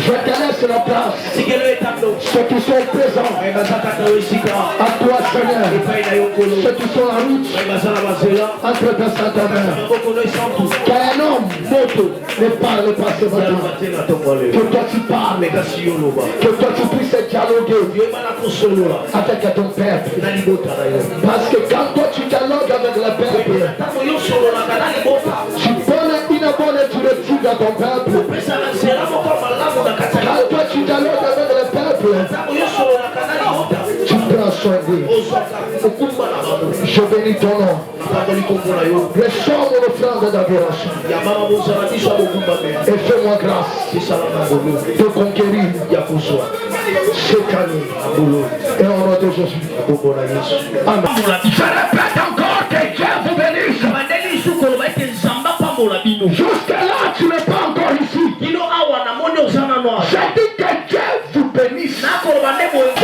Je te laisse la place. Ceux qui sont présents. À toi, Seigneur. Ceux qui sont en route. Entre ta sainte main. Qu'un homme moto ne parle pas ce matin. Que toi tu parles. Que toi tu puisses dialoguer avec ton peuple. Parce que quand toi tu dialogues avec le peuple, tu donnes une bonne directive à ton peuple. Quand toi tu dialogues avec le peuple, tu prends soin d'eux. Je bénis ton nom. Reçois mon offrande d'adoration. Et fais-moi grâce de conquérir cette année. Et au nom de Jésus. Amen. Je répète encore que Dieu vous bénisse. Jusque-là, tu n'es pas encore ici. Je dis que Dieu vous bénisse. Je dis encore que Dieu vous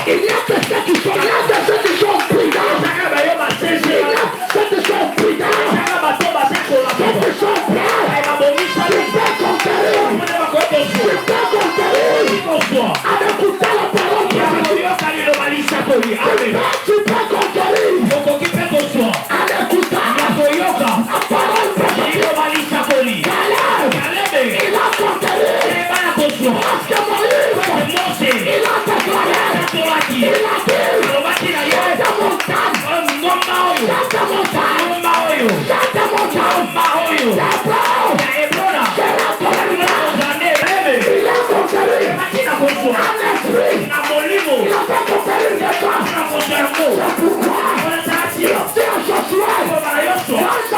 Il y a que ceux qui sont là, ceux qui sont prudents. Il y a ceux qui sont prudents. Ceux qui sont prêts. Tu peux conquérir. En écoutant la parole de Dieu. Tu peux conquérir. En écoutant la parole de Dieu. Il a conquéri. Parce que Moïse, il a déclaré. Il a dit,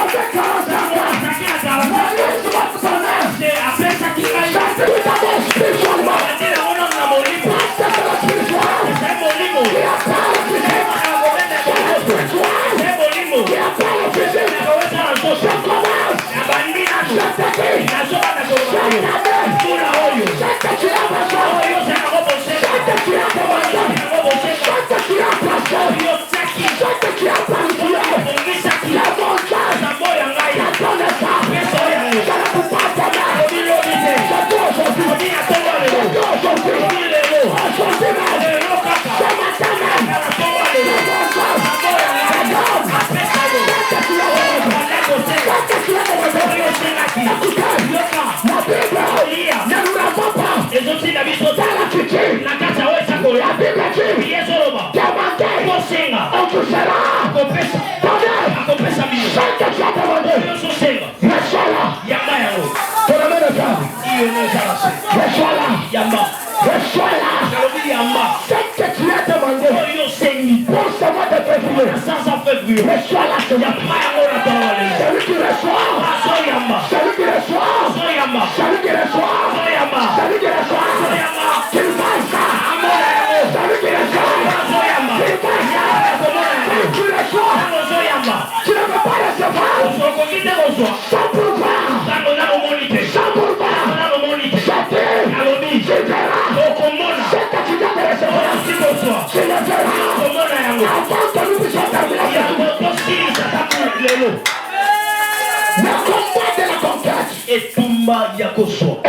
cette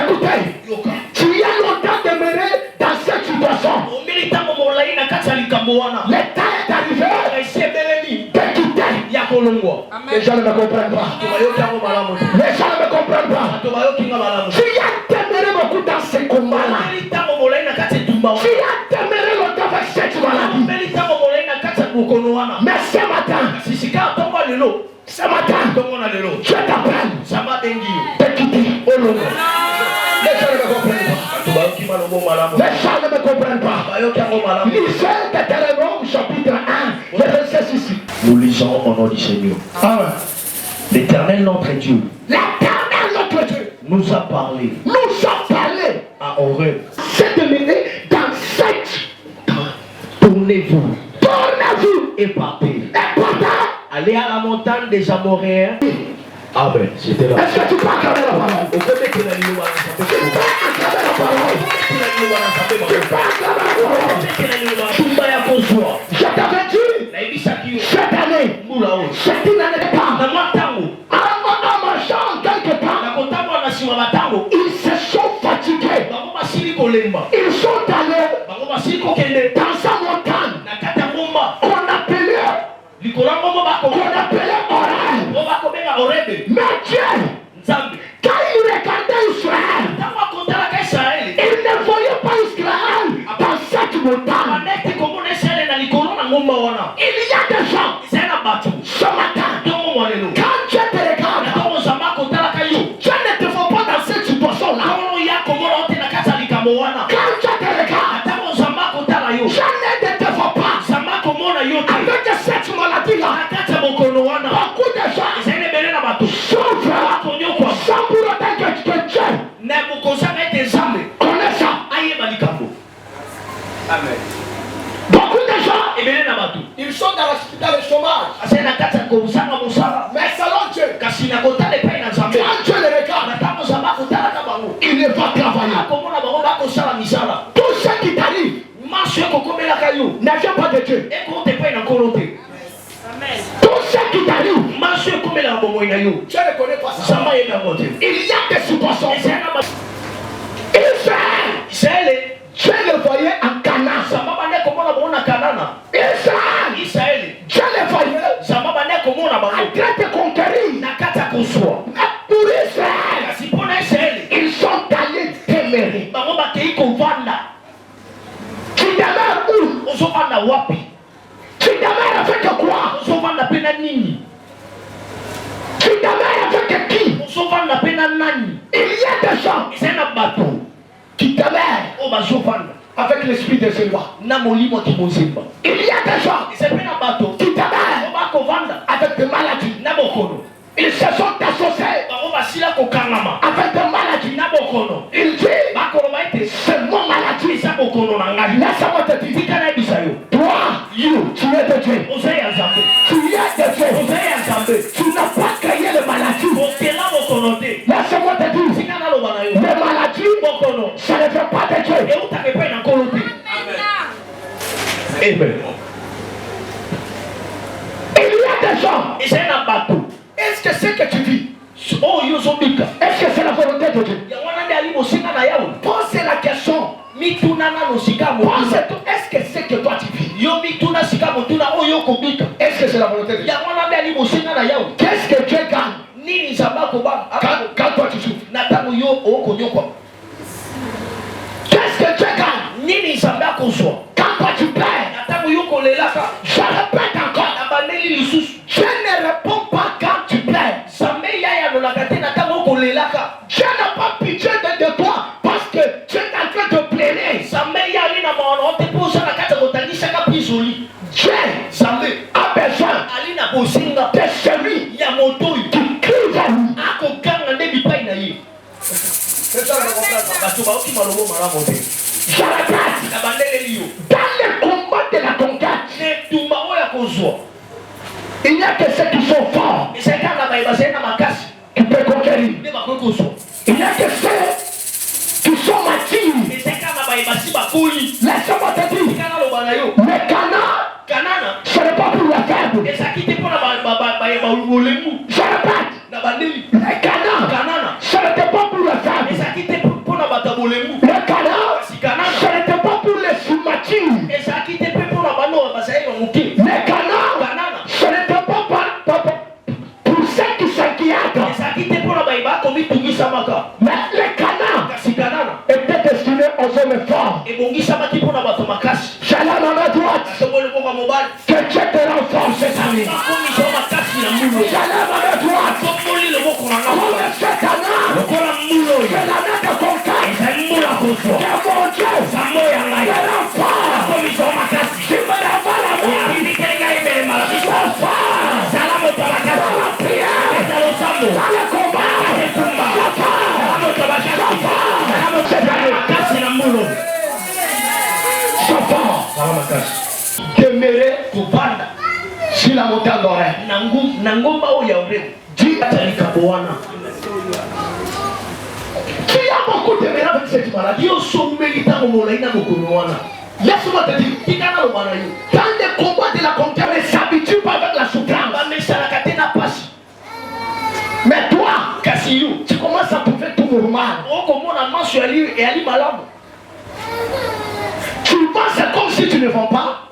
montagne, écoutez, tu y as longtemps demeuré dans cette situation. Le temps est arrivé de quitter. Les gens ne me comprennent pas. Les gens ne me comprennent pas. Tu as demeuré beaucoup dans ces combats-là. Tu as demeuré longtemps avec cette maladie. Mais ce matin, je t'appelle de quitter au long. Les gens ne me comprennent pas. Les gens ne me comprennent pas. Lisez Deutéronome chapitre 1, le verset 6. Nous lisons au nom du Seigneur. L'Éternel notre Dieu. L'Éternel notre Dieu Nous a parlé. À Horeb. C'est de mener dans cette. Tournez-vous. Et partez. Allez à la montagne des Amoréens. Amen. C'était là. Est-ce que tu peux acclamer la parole? Tu peux acclamer la parole. Je t'avais dit, cette année, c'est une année de temps. En marchant quelque temps, ils se sont fatigués. Ils sont allés dans sa montagne qu'on appelait Horeb. Mais Dieu, quand il regardait Israël, il ne voyait pas Israël dans cette montagne. Il y a des gens ce matin, quand Dieu te regarde, Dieu ne te voit pas dans cette situation-là. Quand Dieu te regarde, Dieu ne te voit pas avec cette maladie-là. Beaucoup de gens souffrent sans pour autant que Dieu connaît ça. Amen. Beaucoup de gens, ils sont dans le chômage. Mais selon Dieu, quand Dieu le regarde, il ne va travailler. Tout ce qui t'arrive ne vient pas de Dieu. Tout ce qui t'arrive, Dieu ne connaît pas ça. Il y a des situations. Israël, Dieu le voyait en Canaan. Israël, Dieu le voyait en train de conquérir. Mais pour Israël, ils sont allés demeurer. Tu demeures où? Tu demeures avec quoi? Tu demeures avec qui? Il y a des gens qui demeurent avec l'esprit de Zélois. Il y a des gens qui demeurent avec des maladies. Ils se sont associés avec des maladies. Il dit, c'est mon maladie. Laisse-moi te dire, toi, tu es de Dieu. Tu es de Dieu. Tu n'as pas créé les maladies. Laisse-moi te dire, les maladies, ça ne vient pas de Dieu. Amen. Il y a des gens. Est-ce que c'est que tu vis? Est-ce que c'est la volonté de Dieu? Pose la question. Est-ce que c'est que toi tu vis? Est-ce que c'est la volonté de Dieu? Qu'est-ce que Dieu gagne quand toi tu souffres? Qu'est-ce que Dieu gagne quand toi tu perds? Je répète encore. Dieu ne répond pas quand tu perds. Dieu n'a pas pitié de toi parce que tu es en train de plaider. Dieu a besoin de celui qui crie vers lui. Je répète, dans le combat de la conquête, il n'y a que ceux qui sont forts qui peuvent conquérir. Il n'y a que ceux qui sont matures. Laisse-moi te dire, le Canaan, ce n'est pas pour le faible. Je répète, le Canaan, ce n'était pas pour le faible. Le Canaan, ce n'était pas pour les sous-matures. Le Canaan, ce n'était pas Mais les canards étaient destinés aux hommes forts. J'allais à ma main droite. Que Dieu te renforce cette année. J'allais à ma main droite. Comme cette canard. Que la main de conquête. Que mon Dieu. Que l'enfant. Tu me l'envoies la main. Dans la prière. Dans le combat. Demeurer sur la montagne d'oreille. Qui a beaucoup de miracles avec cette maladie? Laisse-moi te dire, dans les combats de la conquête, ne s'habitue pas avec la souffrance. Mais toi, tu commences à trouver tout normal. Tu penses comme si tu ne vends pas.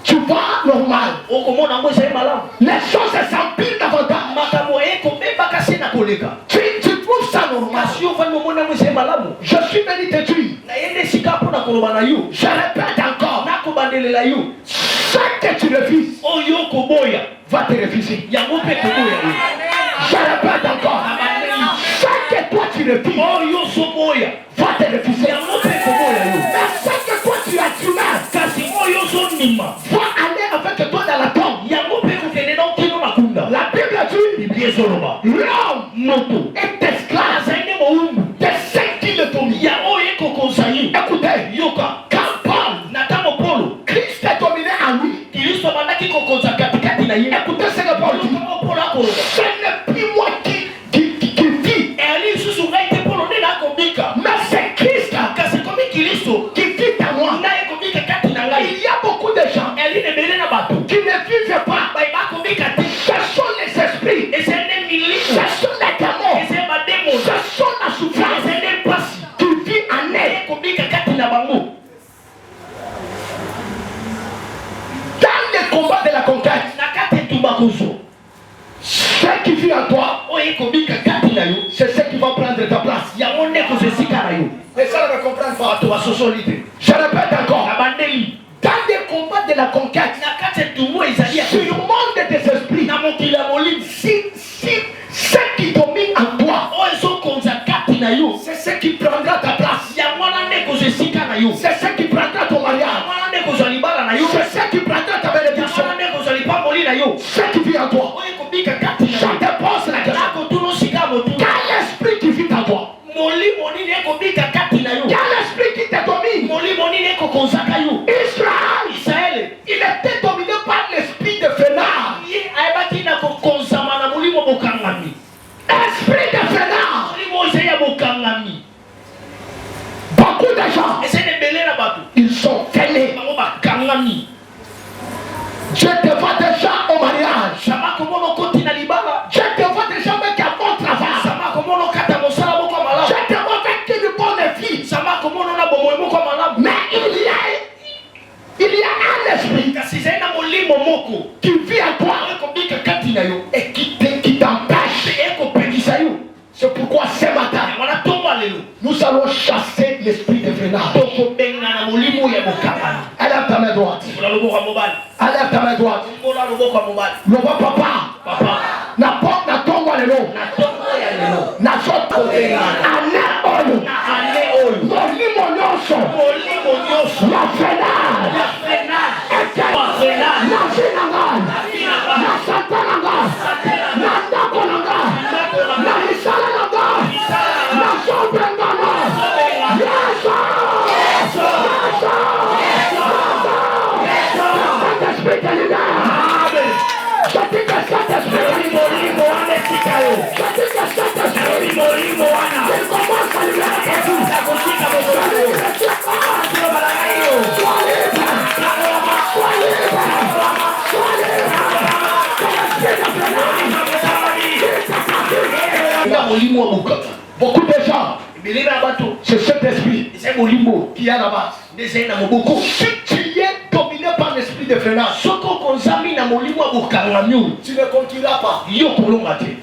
Tu vas normal. Les choses s'empilent davantage. Tu trouves ça normal. Je suis venu te dire. Je répète encore. Ce que tu refuses va te refuser. Je répète encore. Ce que toi tu refuses va te refuser. Mais ce que toi tu as du mal va aller avec toi dans la tombe. La Bible dit l'homme est esclave de ce qui le domine. Écoutez, quand Paul, Christ est dominé en lui. Écoutez ce que Paul dit. Ce n'est plus moi qui vis. Mais c'est Christ qui vit en moi. Il y a beaucoup de gens qui ne vivent pas. Ce sont les esprits. Ce sont les démons. Ce sont la souffrance qui vit en elle. Dans les combats de la conquête, ce qui vit en toi, c'est ce qui va prendre ta place. Et ça ne me comprend pas. Je répète encore. Dans les combats de la conquête, sur le monde des esprits, si ce qui domine en toi, c'est ce qui prendra ta place. C'est ce qui prendra ton mariage. C'est ce qui prendra ta bénédiction. Ce qui vit en toi. Je te pose la question. Quel esprit qui vit en toi? Quel esprit qui te domine? Israël, il était dominé par l'esprit de Fénard. Esprit de Fénard. Beaucoup de gens, ils sont fêlés. Je te vois déjà au mariage. Je te vois déjà avec un bon travail. Je te vois avec une bonne vie. Mais il y a un esprit qui vit en toi et qui t'empêche. C'est pourquoi ce matin, nous allons chasser l'esprit de Fénard. Allez ta main droite. Allez ta main droite. Le papa. Na tomba lelo. Na soto. Ane oyo. Molimo nyonso. La Fénard. Na sinanga. Na satananga. Na ndakonanga. Na misalanga. Na sobrengana. Yeso. Saint-Esprit de l'hiver. Je dis que Saint-Esprit il commence à lui beaucoup de gens, c'est cet esprit qui est là-bas. Si tu es dominé par l'esprit de freinage, tu ne conquériras pas.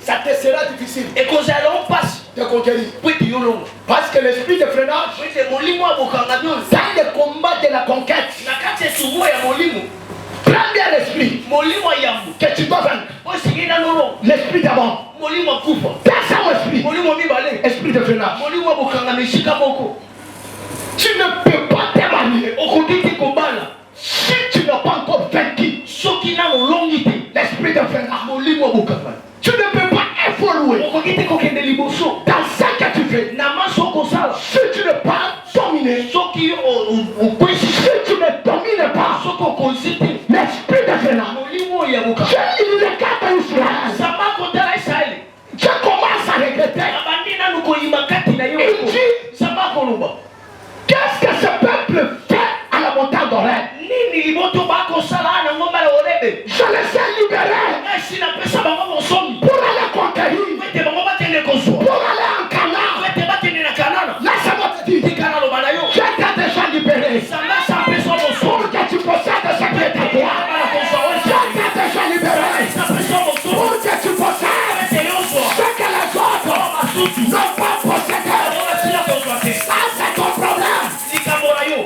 Ça te sera difficile de conquérir. Parce que l'esprit de freinage, dans le combat de la conquête, prends bien l'esprit que tu dois vaincre. L'esprit d'abord. Personne esprit. Esprit de freinage. Tu ne peux pas te marier si tu n'as pas encore vaincu l'esprit de freinage. Tu ne peux pas évoluer dans ce que tu fais. Si tu ne peux pas dominer, si tu ne domines pas l'esprit de freinage, il regarde Israël. Je commence à regretter. Il dit, qu'est-ce que ce peuple fait à la montagne d'Oreb? Je les ai libérés pour aller conquérir, pour aller en Canaan. Laisse-moi te dire, je t'ai déjà libéré pour que tu possèdes ce qui est à toi. Je t'ai déjà libéré pour que tu possèdes ce que les autres n'ont pas possédé. Ça, c'est ton problème.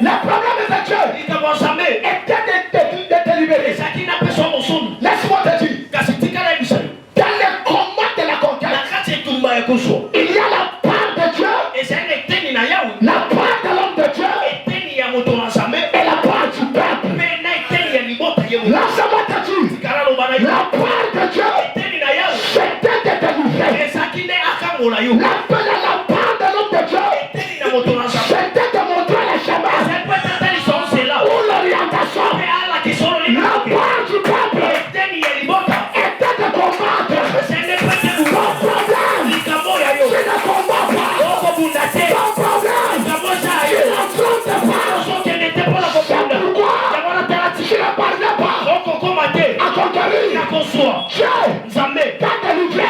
Le problème de Dieu était de te libérer. Laisse-moi te dire, dans le combat de la conquête, il y a la part de Dieu, la part de l'homme de Dieu et la part du peuple. Laisse-moi te dire, la part de Dieu, c'était de te livrer. La part de l'homme de Dieu, c'était de montrer le chemin ou l'orientation. La part du peuple était de combattre. Ton problème, tu ne combats pas. Ton problème, tu n'affrontes pas. C'est pourquoi tu ne parviens pas à conquérir. Dieu t'a délivré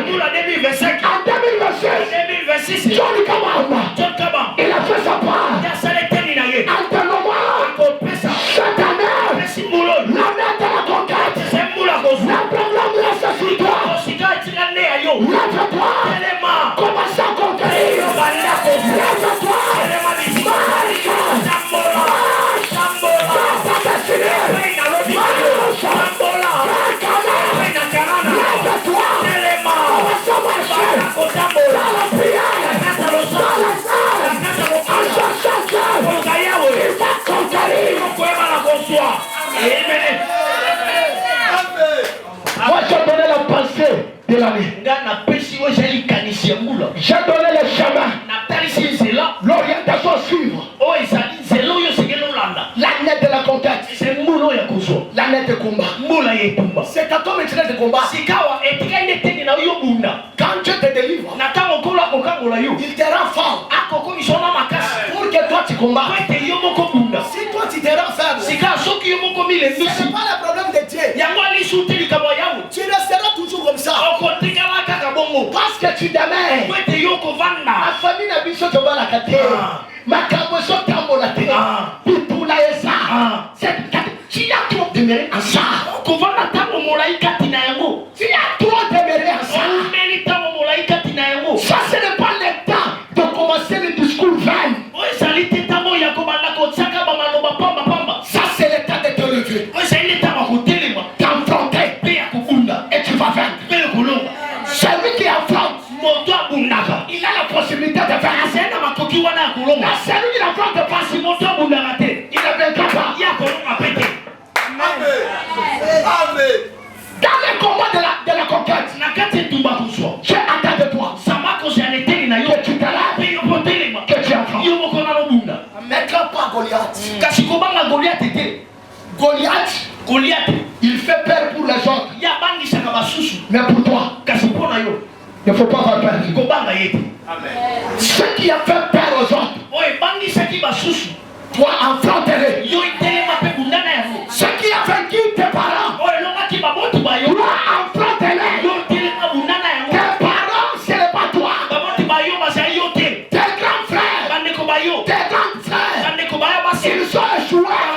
de l'année 2025. En 2026, John Kabam, il a fait sa part. En te nommant cette année, l'année de la conquête. Le problème reste sur toi. Lève-toi. Commence à conquérir. Lève-toi. Moi j'ai donné la pensée de l'année. J'ai donné le chemin, l'orientation à suivre. L'année de la conquête, l'année de combat. C'est à toi maintenant de combat. Quand Dieu te délivre, il te rend fort pour que toi tu combats. Si toi tu te rends faible, ce n'est pas le problème de Dieu. Tu resteras toujours comme ça. Parce que tu demeures. La famille n'a pas de mal à côté. Ma cabosso tambola te. Pitula esa. Tu as trop demeuré en ça. Tu as trop demeuré en ça. Ça ce n'est pas le temps de commencer le discours vain. Ça c'est le temps de te lever. T'enfronter. Et tu vas vaincre. Celui qui affronte, il a la possibilité de faire. Celui qui n'affronte pas, il ne vaincra pas. Amen. Dans le combat de la conquête, j'ai atteint de toi que tu te lèves, que tu affrontes. Ne crains pas Goliath. Goliath, il fait peur pour les autres. Mais pour toi, il ne faut pas avoir peur. Ce qui a fait peur aux autres, toi affronterais. Ce qui a vaincu tes parents, toi affronterais. Tes parents, ce n'est pas toi. Tes grands frères, ils sont échoués.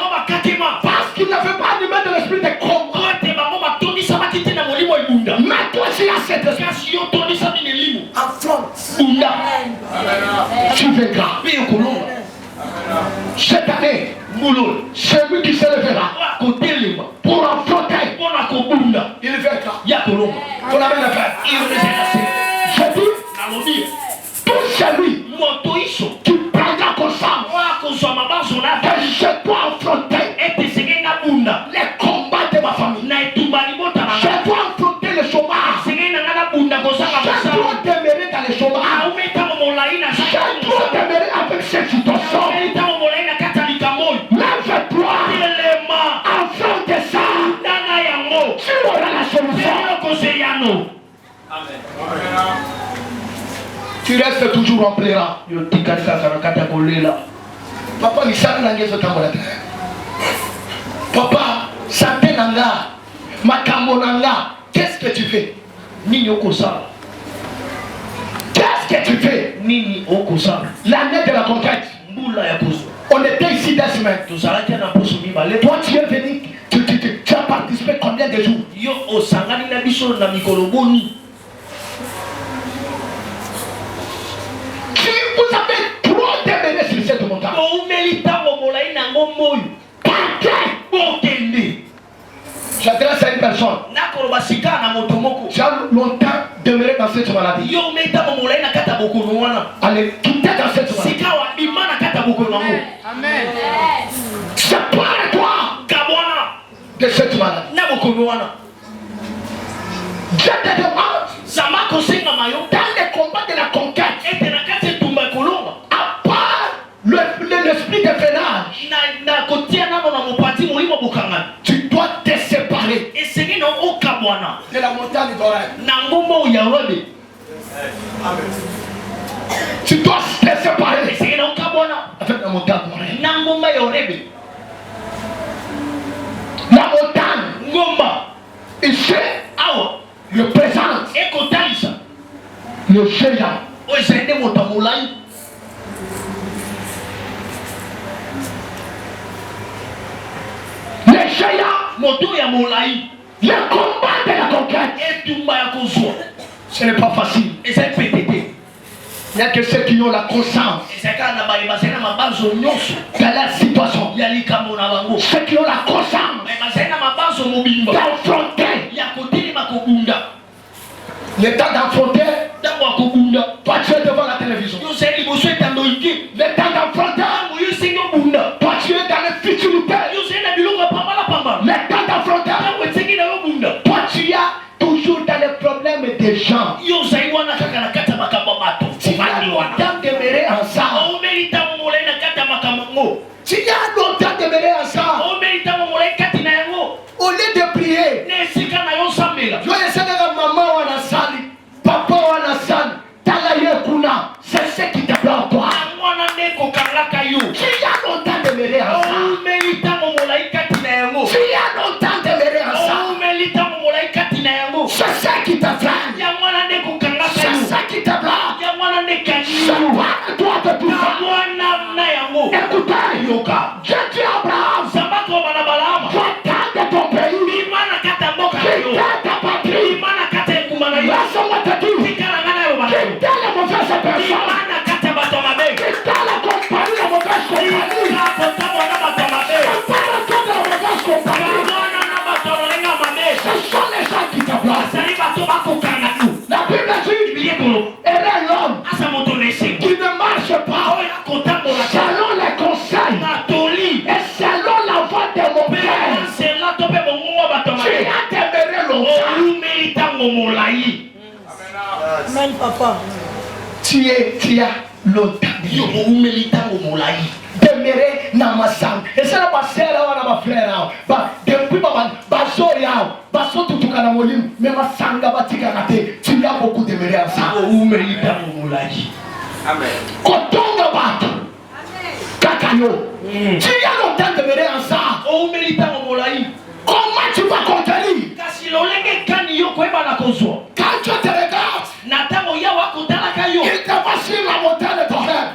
celui qui se lèvera pour affronter, il verra. On amène la faire. Je dis, tout celui qui prendra conscience que je dois affronter les combats de ma famille, je dois affronter le chômage, je dois demeurer dans le chômage, je dois demeurer avec cette situation. Lève-toi, affronte ça, tu auras la solution. Tu restes toujours en pleurant. Papa, il s'en a rien. Papa, santé nanga, makambo nanga, qu'est-ce que tu fais? Nini okosa. Qu'est-ce que tu fais? Nini okosa. L'année de la conquête. On était ici des semaines. Toi, tu es venu, tu as participé combien de jours? Vous avez trop démené sur cette montagne. J'adresse à une personne. Tu as longtemps demeuré dans cette maladie. Allez, quitter dans cette maladie. Amen. Sépare-toi de cette maladie. Je te demande, dans les combats de la conquête, à part l'esprit de freinage, tu dois te séparer de la montagne d'Oreb. Tu dois te séparer avec la montagne d'Oreb. La montagne ici représente le géant. Les géants, le combat de la conquête, ce n'est pas facile. Il n'y a que ceux qui ont la conscience de la situation. Ceux qui ont la conscience d'affronter. Le temps d'affronter, toi tu es devant la télévision. Le temps d'affronter, toi tu es dans le futurité. Le temps d'affronter, toi tu as toujours dans les problèmes des gens. Tu as longtemps demeuré ensemble. Tu as longtemps demeuré ensemble. Au lieu de prier, je essaie de maman wanasali, papa wanasali, talaye kuna, c'est ce qui te bloque toi. Tu as longtemps demeuré ensemble. Tu as longtemps demeuré ensemble. C'est ce qui te freine. C'est ce qui te bloque. Sépare-toi de tout ça. Écoutez, Dieu dit à Abraham, va-t'en de ton pays, quitte ta patrie, laisse-moi te dire, quitte la mauvaise personne, quitte la compagnie, la mauvaise compagnie, sépare-toi de la mauvaise compagnie. Ce sont les gens qui te bloquent. La Bible dit, errez l'homme qui ne marche pas selon les conseils et selon la voie de mon Père. Tu as demeuré longtemps. Amen, papa. Tu as longtemps demeuré dans ma sang. Et c'est là ma sœur ou ma frère. Depuis ma soeur, ma soeur tout à l'heure, mais ma sang va t'écarter. Tu as beaucoup demeuré ensemble. Amen. Kotonga bato. Kakayo. Tu as longtemps demeuré ensemble. Comment tu vas conquérir? Quand tu te regardes, il te voit sur la montagne de ton rêve.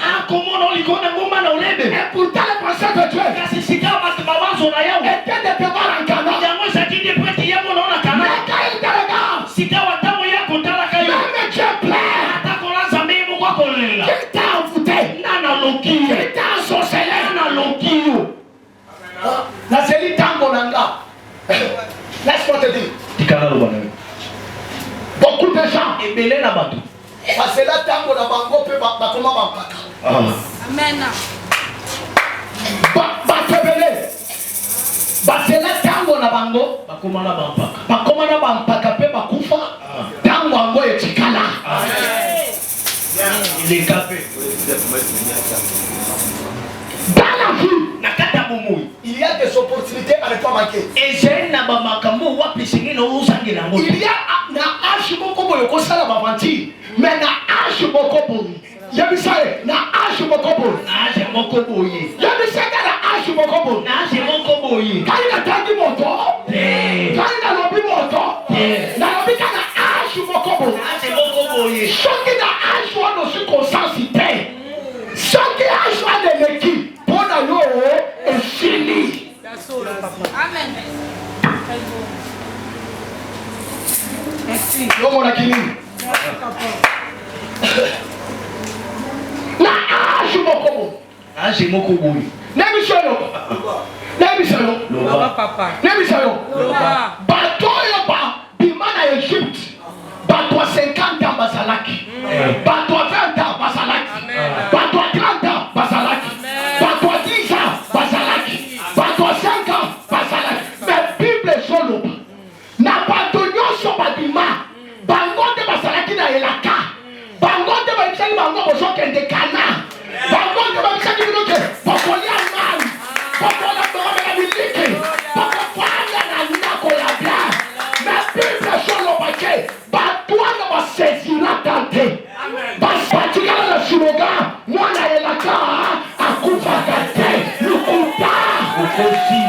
Et pourtant les pensées de Dieu étaient de te voir en Canaan. Mais quand il te regarde, même Dieu plaît. Il t'a envoûté. Il t'a ensorcelé. Laisse-moi te dire. Beaucoup de gens. Parce que là, tango na bango peut bakoma bampaka. Amen. Batebele. Basela tango na bango bakoma na bampaka pe bakufa. Tango ango etikala. Il est capé. Dans la vie, il y a des opportunités à ne pas manquer. Il y a na âge beaucoup boyo ko sala bavanti, mais na âge beaucoup boyo. Yebisale na âge beaucoup boyo. Yebisale na âge beaucoup boyo. Quand il a tangi moto, quand il a lobi moto, na lobi kana âge beaucoup boyo. Choki na âge wa no circonstance té. Choki âge wa de l'équipe. Yo est fini. Amen. Merci. Yo mon akini. Na âge mokobo. Âge mokobo. Nemi solo. Papa. Nemi solo. Bato yo ba bimana Egypte. Bato 50 ans basalaki. Bato 20 ans basalaki. Bato 30 ans basalaki. Bato 10 ans basalaki. Bato 5 ans basalaki. Mais Bible solo. Na bato nyonso badima. Bango de basalaki na elaka. Bango de babisaki bango bozokende kana. Bango de babisaki binoke. Pokolia mali. Pokola bora miliki. Pokolia na ndako ya bia. Mais Bible solo bache. Batwana basezira tante. Basatikala na shiroga. Mwana elaka. Akufa kate. Lukuta. Ukosi.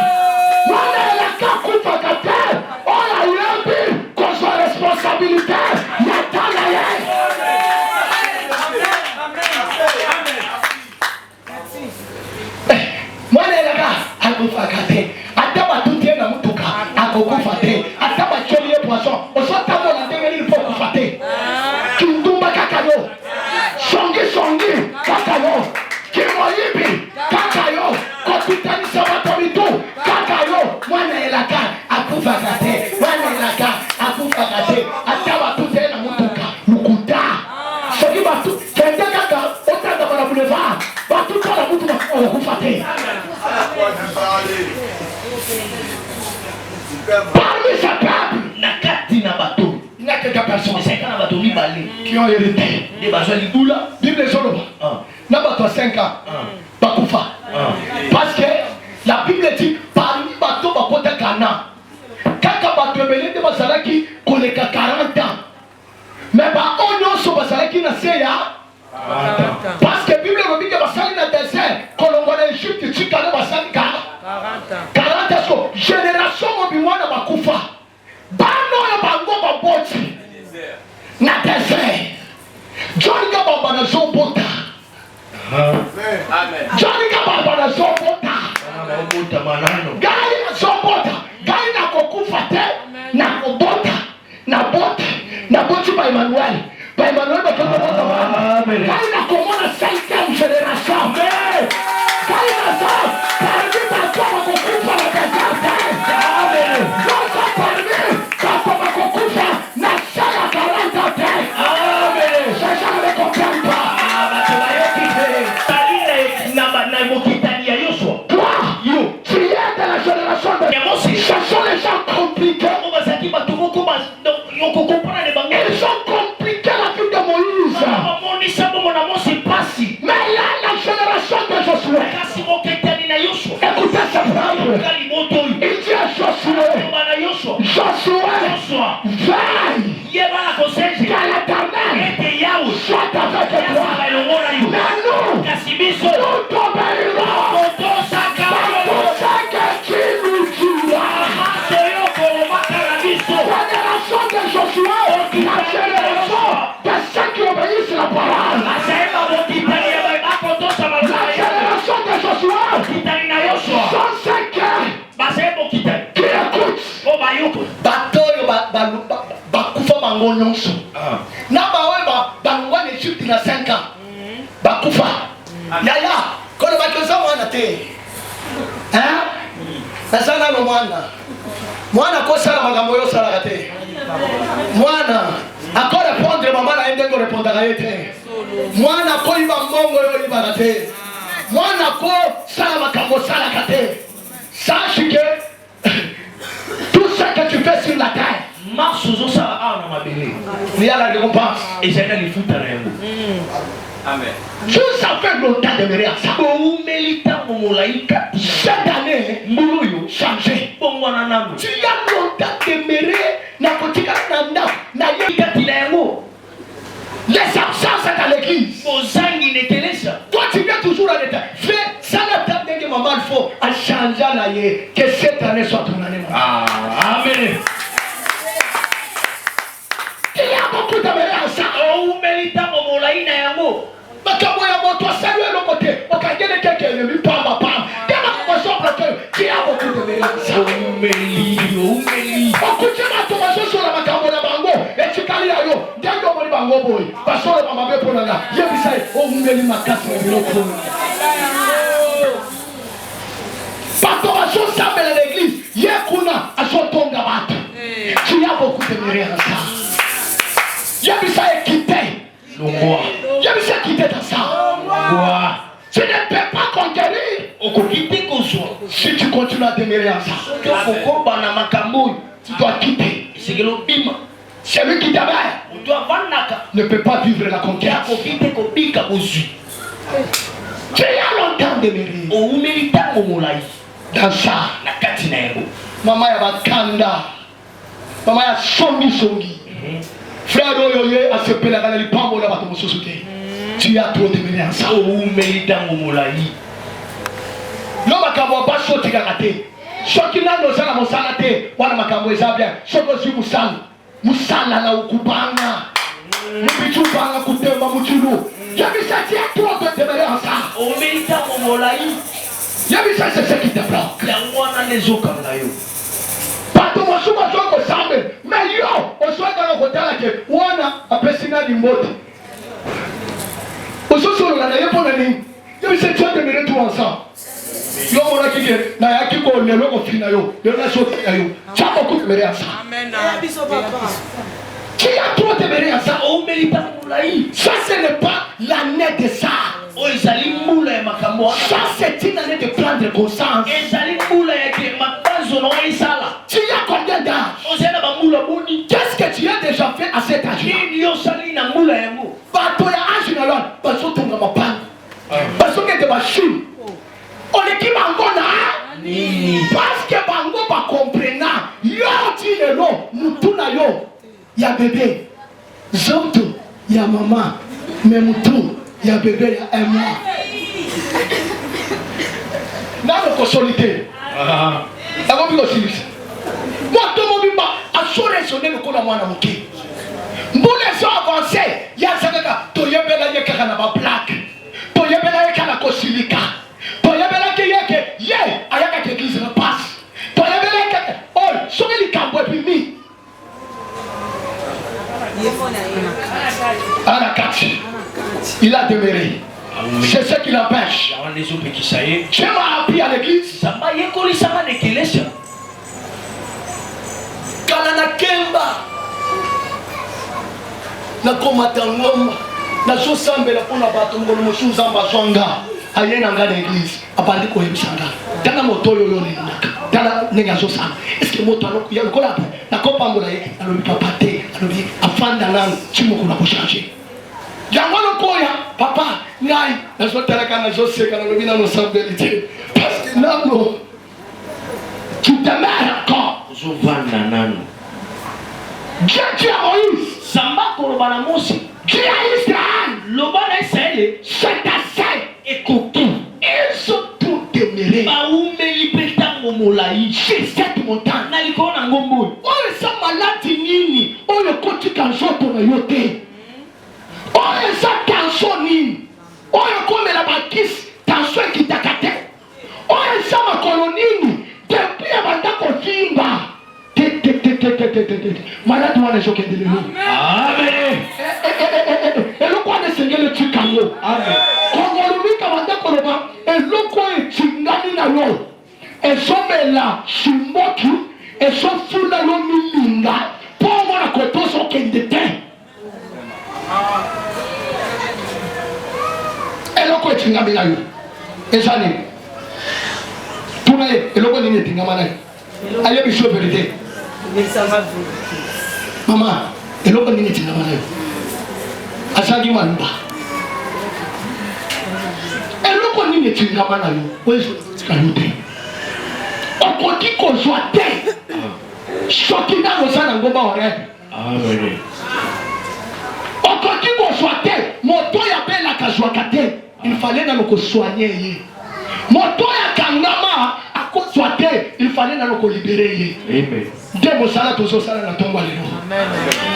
Mwana elaka akufa kate. Ola yebi. Koso responsabilité. Yatana ye. Mwana elaka akufa kate. Ataba tutie na mutuka. Akufa te. Ataba cholie poisson. Osota mola ndenge ili pokufa te. Kindumba kakayo. Songi kakayo. Kimoyibi kakayo. Kopitanisa watomitu kakayo. Mwana elaka akufa kate. Mwana elaka akufa kate. Ataba tutie na mutuka. Lukuta. Soki batu. Kende kaka. Otanga para boulevard. Batu kala mutuka akufa te. Parmi sa peuple, Nakati na bateau. il n'y a quelques personnes qui ont hérité. Des besoins de doula. Bible solo. N'a pas 5 ans. Bakufa. Parce que la Bible dit parmi bateau bakote kana. Kaka bateau belé de basalaki koleka 40 ans. Mais ba onyo so basalaki na seya. Parce que Bible dit que basali na désert kolongo na Égypte tikana basali 40 ans. Génération mobimwana bakufa. Bano ya bango baboti. Na désert. John Gababa na zobota. Amen. John Gababa na zobota. Gai na zobota. Gai na kokufa te. Na kobota. Na bota. Na boti ba Emmanuel. Ba Emmanuel ba kama bota ba. Gai na komona 5e génération. Gai na za. Parmi ba kama kokufa na désert. Amen. Zosa parmi. Kama kokufa na sala 40 te. Amen. Sasa na kokampa. Tu es de la génération de... Ce sont les gens compliqués. Ils ont compliqué la vie de Moïse. Mais là, la génération de Josué. Écoutez ce peuple. Il dit à Josué. Josué, veille. Que l'Éternel soit avec toi. Mais nous t'obéirons. Génération de Josué, la génération de ceux qui obéissent la parole. La génération de Josué sont ceux qui écoutent. Batoyo bakufa bango nyonso. Na bawe bango en Égypte na 5 ans. Bakufa. Yaya, kono bakoza mwana te. Hein? Sasa na mwana. Mwana kosala makambo yo sala te. Mwana ako répondre maman na ende ko répondre à ete. Mwana ko iba mbongo yo iba te. Mwana ko sala makambo sala kate. Sache que tout ce que tu fais sur la terre, marche aux ça a na mabele. Il y a la récompense. Et j'ai dans les foot à rien. Amen. Tout ça fait longtemps de me ça. Bon milita momolaika. Cette année, Mouloyo changé. Bon wanana. Tu as longtemps demeuré na kotika na yeka tilango. Les absences à l'église. Ozangi netelesa. Toi tu viens toujours à l'état. Fais ça la table que maman il faut à changer la yé. Que cette année soit ton année. Ah, amen. Il y a beaucoup de mélange. Oh, milita momolaina yango. Makambo ya moto saluer le côté. Okagene quelqu'un ne lui parle pas. Comment on s'ouvre que il y a beaucoup de mélange. Oh, meli. Okutima tomaso sur la makambo na bango. Et tu kali ayo. Ndio moli bango boy. Pastor mama be ponanga. Yebisai o meli makasi na biloko. Patomaso sabela l'église. Yekuna asotonga batu. Tu y a beaucoup de mélange. Yebisai quitter. Longwa. Yebisai quitter dans ça. Longwa. Tu ne peux pas conquérir. Si tu continues à demeurer en ça, tu dois quitter. Celui qui t'aime ne peut pas vivre la conquête. Tu as longtemps demeuré dans ça. Maman ya bakanda. Maman ya songi. Frère Oyoye a se pelagana na lipambo na bato mosusu te. Tu as trop demeuré en ça. Yo makambo ba soti kakate. Soki nando sala mosala te, wana makambo ezabia. Soko si musala na ukubanga. Mubichubanga kutemba muchulu. Yabisa ti trop demeuré en ça. O milita momolai. Yabisa c'est ce qui te bloque. Ya wana nezokanga yo. Pato mosuma soko sambe. Mais yo, oswaka na kotala ke wana apesina limoti. Ososolo na yepona ni. Yabisa tu as demeuré tout ensemble. Yo mona kike na yaki ko lelo ko fina yo. Yo na so yo. Chako ko demeuré en ça. Amen. Biso papa. Qui a trop demeuré en ça? O milita momolai. Ça ce n'est pas l'année de ça. O ezali mula ya makambo. Ça c'est une année de prendre conscience. Ezali mula ya ke makazo no isala. Tu as combien d'âge? O zena ba mula boni. Qu'est-ce que tu as déjà fait à cet âge? Ni yo sali na mula yango. Bato ya âge na lon, baso tonga mapanga. Baso ke te bashim. On est qui bango na? Parce que bango ba comprena. Yo ti le lo, mutu na yo. Ya bébé. Zonto, ya maman. Mais mutu, ya bébé ya un mois. Na le consolité. Ça va bien aussi. Moi tout le monde a sonné le coup de moi na moké. Mbule so avancé, ya sakaka to yebela yeka na ba plaque. To yebela yeka na kosilika. To yebela ke yeke ye ayaka ke église na passe. To yebela ke oh soki likambo epimi. Anakati. Il a demeuré. C'est ce qui l'empêche. Tu m'as appris à l'église. Kalana Kemba. Na komata ngomba. Na so sambela pona bato ngolo mosu zamba zonga. Ayena ngana église. Abandi ko yebisanga. Tana moto yo yo nenda. Tana nenga so samba. Est-ce que moto aloko ya lokola na kopambola ye alobi papa te alobi afanda nan chimoko na ko changer. Yango lokoya papa ngai na so teleka na so seka na lobi na no sambelité. Parce que nano tu demeures encore. Zo vanda nano. Dieu tu as Moïse. Samba korobana Mose. Dieu a Israël. Lobana Israël. C'est assez. Écoutez. Ils sont tous demeurés. Baumeli petango molai. Sur cette montagne. Na likona ngombo. Oyo sa malati nini. Oyo koti kanzoto na yote. Oyo sa kanso nini. Oyo komela bakisi. Kanso ekitakate. Oyo sa makolo nini. Depuis abanda kofinga. Malade wana jokende lelo. Amen. Eloko wana sengele chikango. Amen. Kongolumika wanda koloba eloko etingani na yo. Ezomela shimoki et sauf sur la lomilinga pour moi la côte sur kendete et le quoi tinga bilayo et ça n'est tout n'a et le quoi n'est tinga mana allez biso vérité maman et le quoi n'est tinga mana asagi wanda et le quoi n'est tinga mana yo wezo tikayote okoti kozwa te soki na kozala ngomba ore okoti kozwa te moto ya belaka zwaka te il fallait na loko soigner ye moto ya kangama akozwa te il fallait na loko libérer ye amen nde mosala tozosala na ntongo ya lelo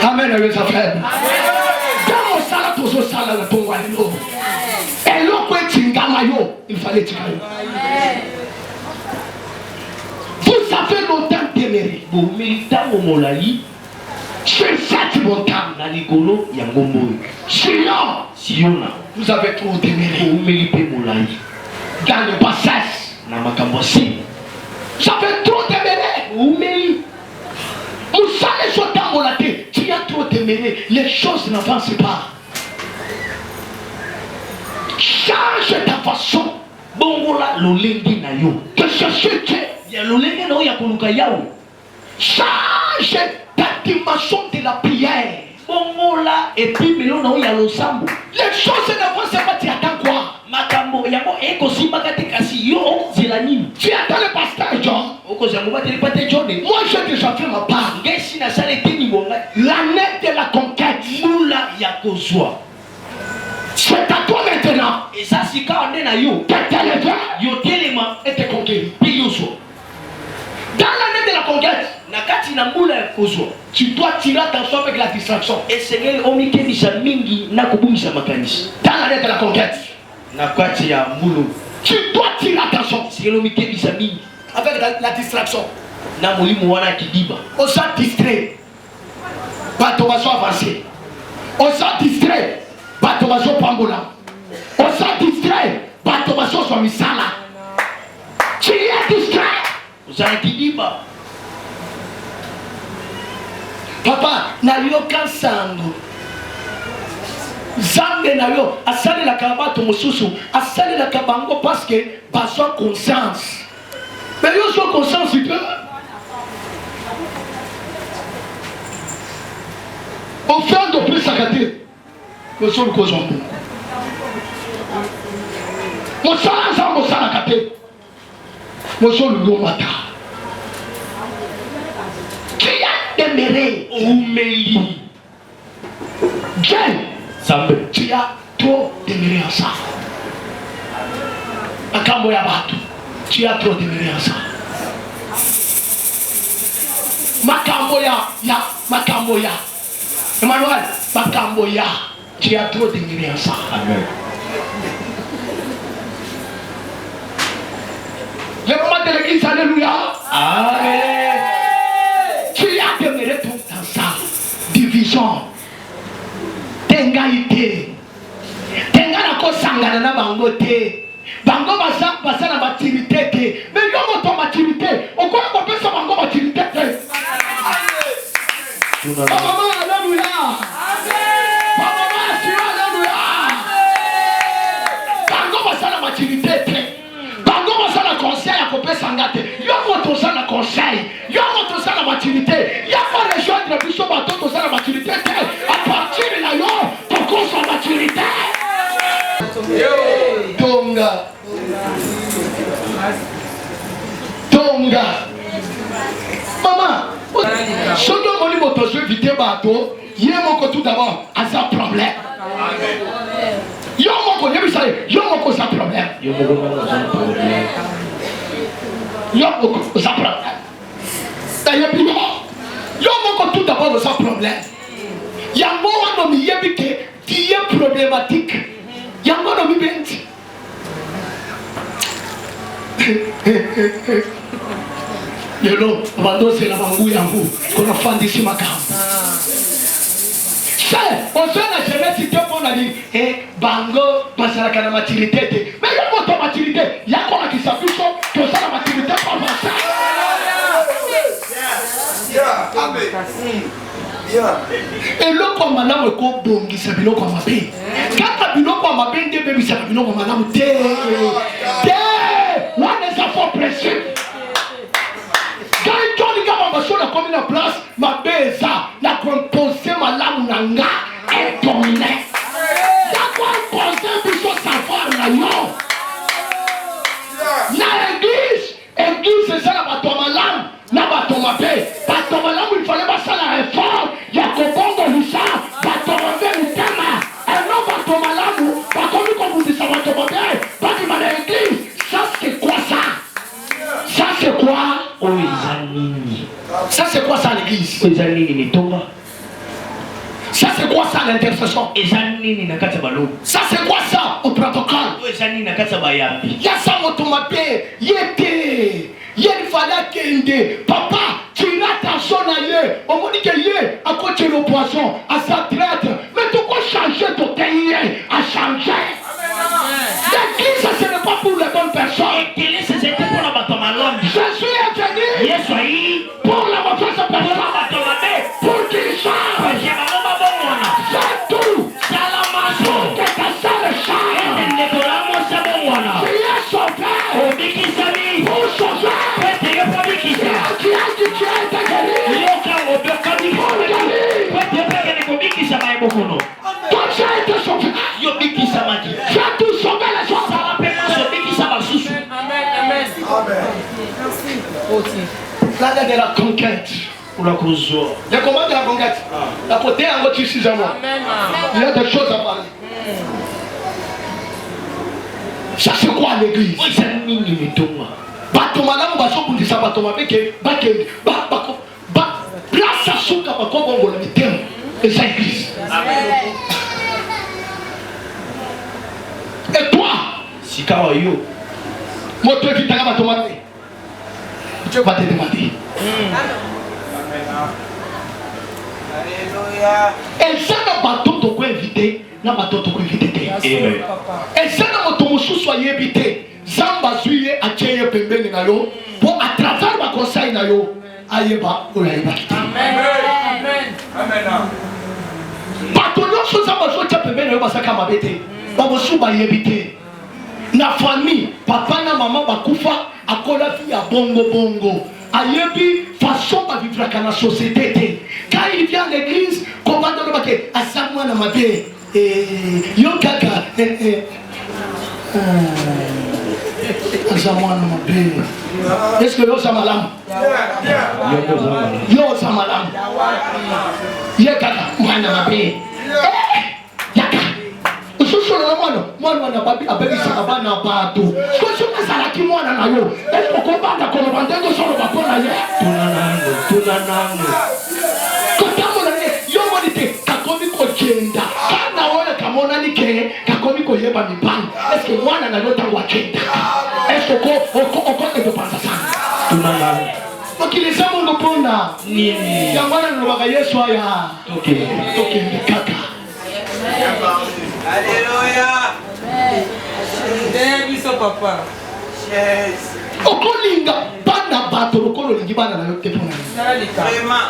amen ayeza frère nde mosala tozosala na ntongo ya lelo eloko etingama yo il fallait etinga yo vous avez longtemps téméré. Vous méritez au Molaï. C'est cette montagne. Naligolo Yangombo. Sion. Vous avez trop téméré. Vous méritez Molaï. Dans le passage. Namakambosi. Vous avez trop téméré. Vous méritez. Vous savez ce temps Molaté. Tu as trop téméré. Les choses n'avancent pas. Change ta façon. Bongola lolengi na yo. Que ce soit ya lolenge na ya koluka yao. Change ta dimension de la prière. Bongola et puis melo na ya losambo. Les choses ne vont pas tu attends quoi? Makambo yango eko simba katikasi yo zelani. Tu attends le pasteur John. Oko zango ba tele pasteur John. Moi j'ai déjà fait ma part. Ngesi na sale tini bonga. L'année de la conquête. Mula ya kozwa. C'est à toi maintenant. Et ça c'est quand on est na yo. Yo telema et te conquérir. Dans l'année de la conquête, nakati na mbula ya kozwa, tu dois tirer attention avec la distraction. Et Seigneur omikebisa mingi na kubumisa makanisi. Dans l'année de la conquête, nakati ya mbulu, tu dois tirer attention. Seigneur omikebisa mingi avec la distraction. Na molimo wana kidiba. On s'est distrait. Bato baso avancé. On s'est distrait. Bato baso pambola. On s'est distrait. Bato baso so misala. Tu es distrait. Vous avez dit, papa, na yo kansango. Zambe na yo, asale la kabato mususu, asale la kabango parce que besoin conscience. Mais yo so conscience tu peux. On fait de plus sacré. Yo so ko zongo. Mo sala zambo sala kate. Monsieur le Lomata, qui a demeuré Oumeli, tu as trop demeuré en ça. Akamboya Batu, tu as trop demeuré en ça. Makamboya, Emmanuel, Makamboya, tu as trop demeuré en ça. Amen. Le moment de l'église, alléluia. Amen. Tu as demeuré tout dans ça. Division. Tengaïté. Tenga na ko sangana na bango te. Bango basa na maturité te. Mais yo moto maturité. O ko ko pesa bango maturité te. Maman, alléluia. Amen. Maman, si alléluia. Bango basa na maturité te. Conseil à couper sangate, yo moto ça la conseil, yo moto ça la maturité, y a pas rejoindre biso bateau to ça la maturité, à partir de là yo, pour sa maturité. Tonga. Maman, si on moni moto je vite bateau, y a mon tout d'abord à sa problème. Yo moko yebisa yo moko sa problème. Yo moko sa problème. Yo moko sa problème. D'ailleurs yo moko tout d'abord sa problème. Yango wana mi yebike qui est problématique. Yango no mi benti. Yelo bando c'est la bangu yangu kono fandisi makam. On se n'a jamais cité pour la vie. Et bango, passera à la maturité. Mais il y a votre maturité. Il y a quoi qui s'appuie sur que ça la maturité pour ça. Et le comme madame ko bongi sa biloko mabe. Kaka biloko mabe nde bebi sa biloko madame te. One is a faux principe. Quand Johnny Gaba sur la commune en place, ma beza, la composé ma lame nanga est dominée. D'accord, conseil pour son savoir là, non. Na l'église, c'est ça la bateau ma lame, la bateau ma paix. Bateau ma lame, il fallait pas ça la réforme. Il y a qu'au bon de l'Issa, bateau ma paix, le thème. Et non, bateau ma lame, pas comme vous dites ça, bateau ma paix, pas de ma l'église. Ça, c'est quoi ça? Ça, c'est quoi? Oui, ça, c'est quoi ça l'église? Ça, c'est quoi ça l'intercession? Ça, c'est quoi ça au protocole? Il y a ça, motomapé, yété, yéfala kende. Papa, tu as ta son allié. On me dit que yé a côté le poisson, à sa traite. Mais tu peux changer ton pays, à changer. L'église, ce n'est pas pour les bonnes personnes. Jésus est venu pour la mauvaise personne. Pour qu'il change. C'est tout. Pour que ta salle change. Tu es sauvé. Pour sauver. Tu as dit tu as été guéri. Pour le guérir. Toi tu as été sauvé. Tu as tout sauvé les autres. La de la conquête. Le combat de la conquête. La côté en votre suffisamment. Il y a des choses à parler. Ça c'est quoi l'église? Bateau madame baso pour dire ça bateau ma beke place à souka ba ko bongo le terme et ça église. Et toi si kawa yo moi tu es vitaka bateau ma Dieu va te demander. Alléluia. Et ça na bateau to ko inviter na bateau to ko inviter. Et ça na moto musu soyez invité. Zamba zuye acheye pembeni na yo pour à travers ma conseil na yo ayeba oyeba. Amen. Amen. Bateau no so zamba zo cha pembeni yo basaka mabete. Ba musu ba yebite. Na famille, papa na maman bakufa akola fi ya bongo. Ayebi façon ba vivre dans la société. Quand il vient à l'église, comment on va dire asamwa na mabe yo kaka asamwa na mabe. Est-ce que yo samalam? Yo samalam. Yo kaka mwana mabe. Yaka. Mwana babi abebisa bana bato. Ko soka salaki mwana na yo. Est-ce que ko banda ko bandengo solo bakona ye? Tunanango. Kotamona ne yo monite kakomi ko jenda. Kana wala kamona ni ke kakomi ko yeba mipango. Est-ce que mwana na yo tangwa jenda? Est-ce que ko ndo pasa sana? Tunanango. Makilisa mungu ponda. Nini? Yangwana ndo baka Yesu aya. Toke kaka. Alléluia. Biso papa. Yes. Okolinga bana bato lokolo lingi bana na yote pona. Vraiment.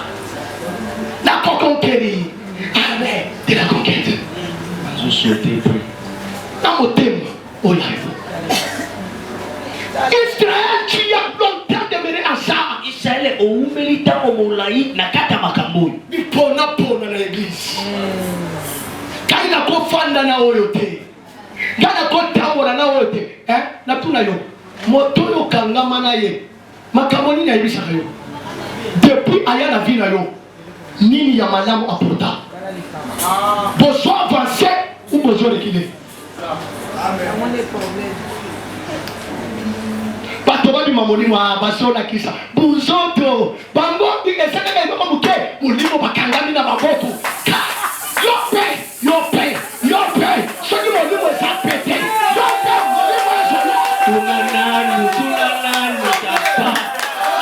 La conquérir. Amen. De la conquête. Je souhaite plus. Na motem oya. Israël tu as longtemps demeuré en ça. Israël au milita au molai na kata makambo. Bipona na l'église. Kaina ko fanda na oyote. Gana ko tamora na oyote. Na tuna yo. Moto yo kangama na ye. Makamoni na ibisa yo. Depuis aya na vie na yo. Nini ya malamu apporta. Bozo avancer ou bozo reculer. Amen. Bato ba di mamoni wa baso la kisa. Buzoto. Bango di esaka ka ngoma muke. Mulimo bakangami na maboto. Yo paye. Ce qui m'a dit, moi, ça pète. Yo paye, tunananu, papa.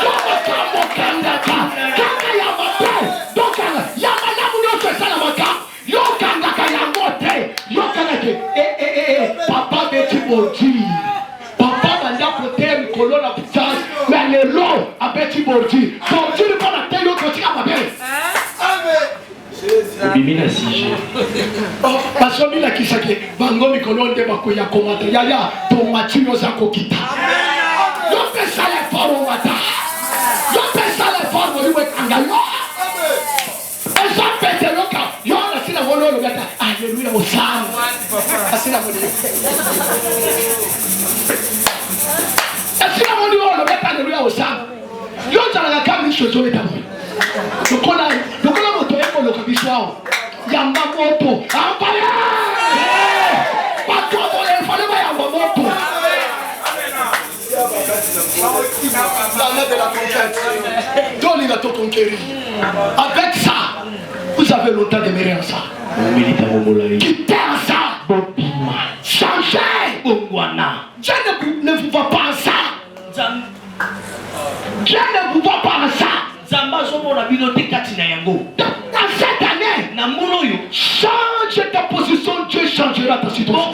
Yo me kangaka. Kanga ya mape. Donc, ya malamu yo se sala maka. Yo kangaka ya mote. Yo kangake. Papa beti bordi. Papa banda poter mikolo na putas. Mais le long a beti bordi. Bordi ni pas la tête yo koti. Bimina Sige. Parce que la kisake, bango mikolo nde bakoya komata. Yaya, ton matino zako kita. Yo fais ça les formes mata. Yo fais ça les formes lui kangayo. Et ça fait le cas. Yo la sina wolo le gata. Alléluia au sang. Asina wolo. Asina wolo le gata alléluia au sang. Yo tala kama nishozo etabo. Dokola moto yako lo kabiswa. Yamba moto. Ampaya. Pato mo le fale ba yamba moto. L'année de la conquête. Donne la conquérir. Avec ça, vous avez le temps de m'aimer en ça. Quittez en ça. Changez. Je ne vous vois pas en ça. Je ne vous vois pas en ça. Dans cette année, change ta position, Dieu changera ta situation.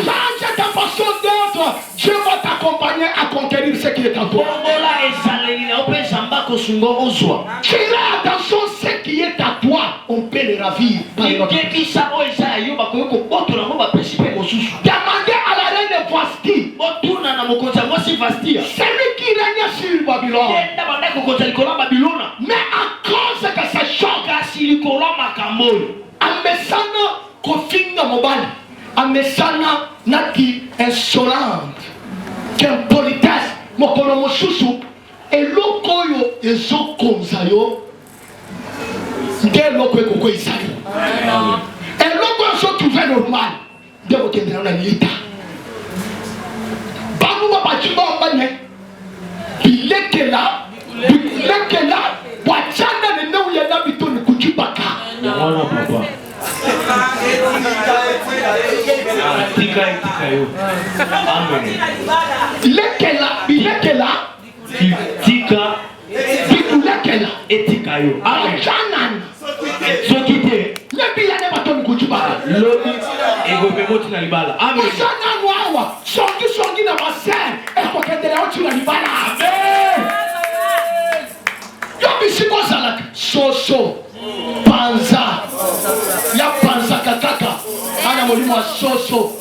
Change ta façon d'être, Dieu va t'accompagner à conquérir ce qui est en toi. Tire attention, ce qui est à toi, on peut le ravir. Demandez à la reine Vasti, celui qui règne sur Babylone. Mais à cause de ce choc, Amesana Kofinga Mobile, Amesana Naki insolente, qu'impolitesse, Mokonomo Chouchou, et Lokoyo et Zokonzayo, de Loko et Isayo. Et Loko se trouvait normal, de Okendra Nalita. Banuma Bachiba Mbane. Bilekela, wachana ne no ya na bitoni kujibaka. Voilà papa. Tika yo. Amen. Bilekela, tika etika yo. Wachana. Sokite. Lebi ya ne batoni kujibaka. Lobi ego pemoti na libala. Amen. Wachana wawa, songi na masen, eko kendele ochi na libala. Amen. Yo bisiko salak, soso, panza, ya panza kakaka, ana molimo wa soso.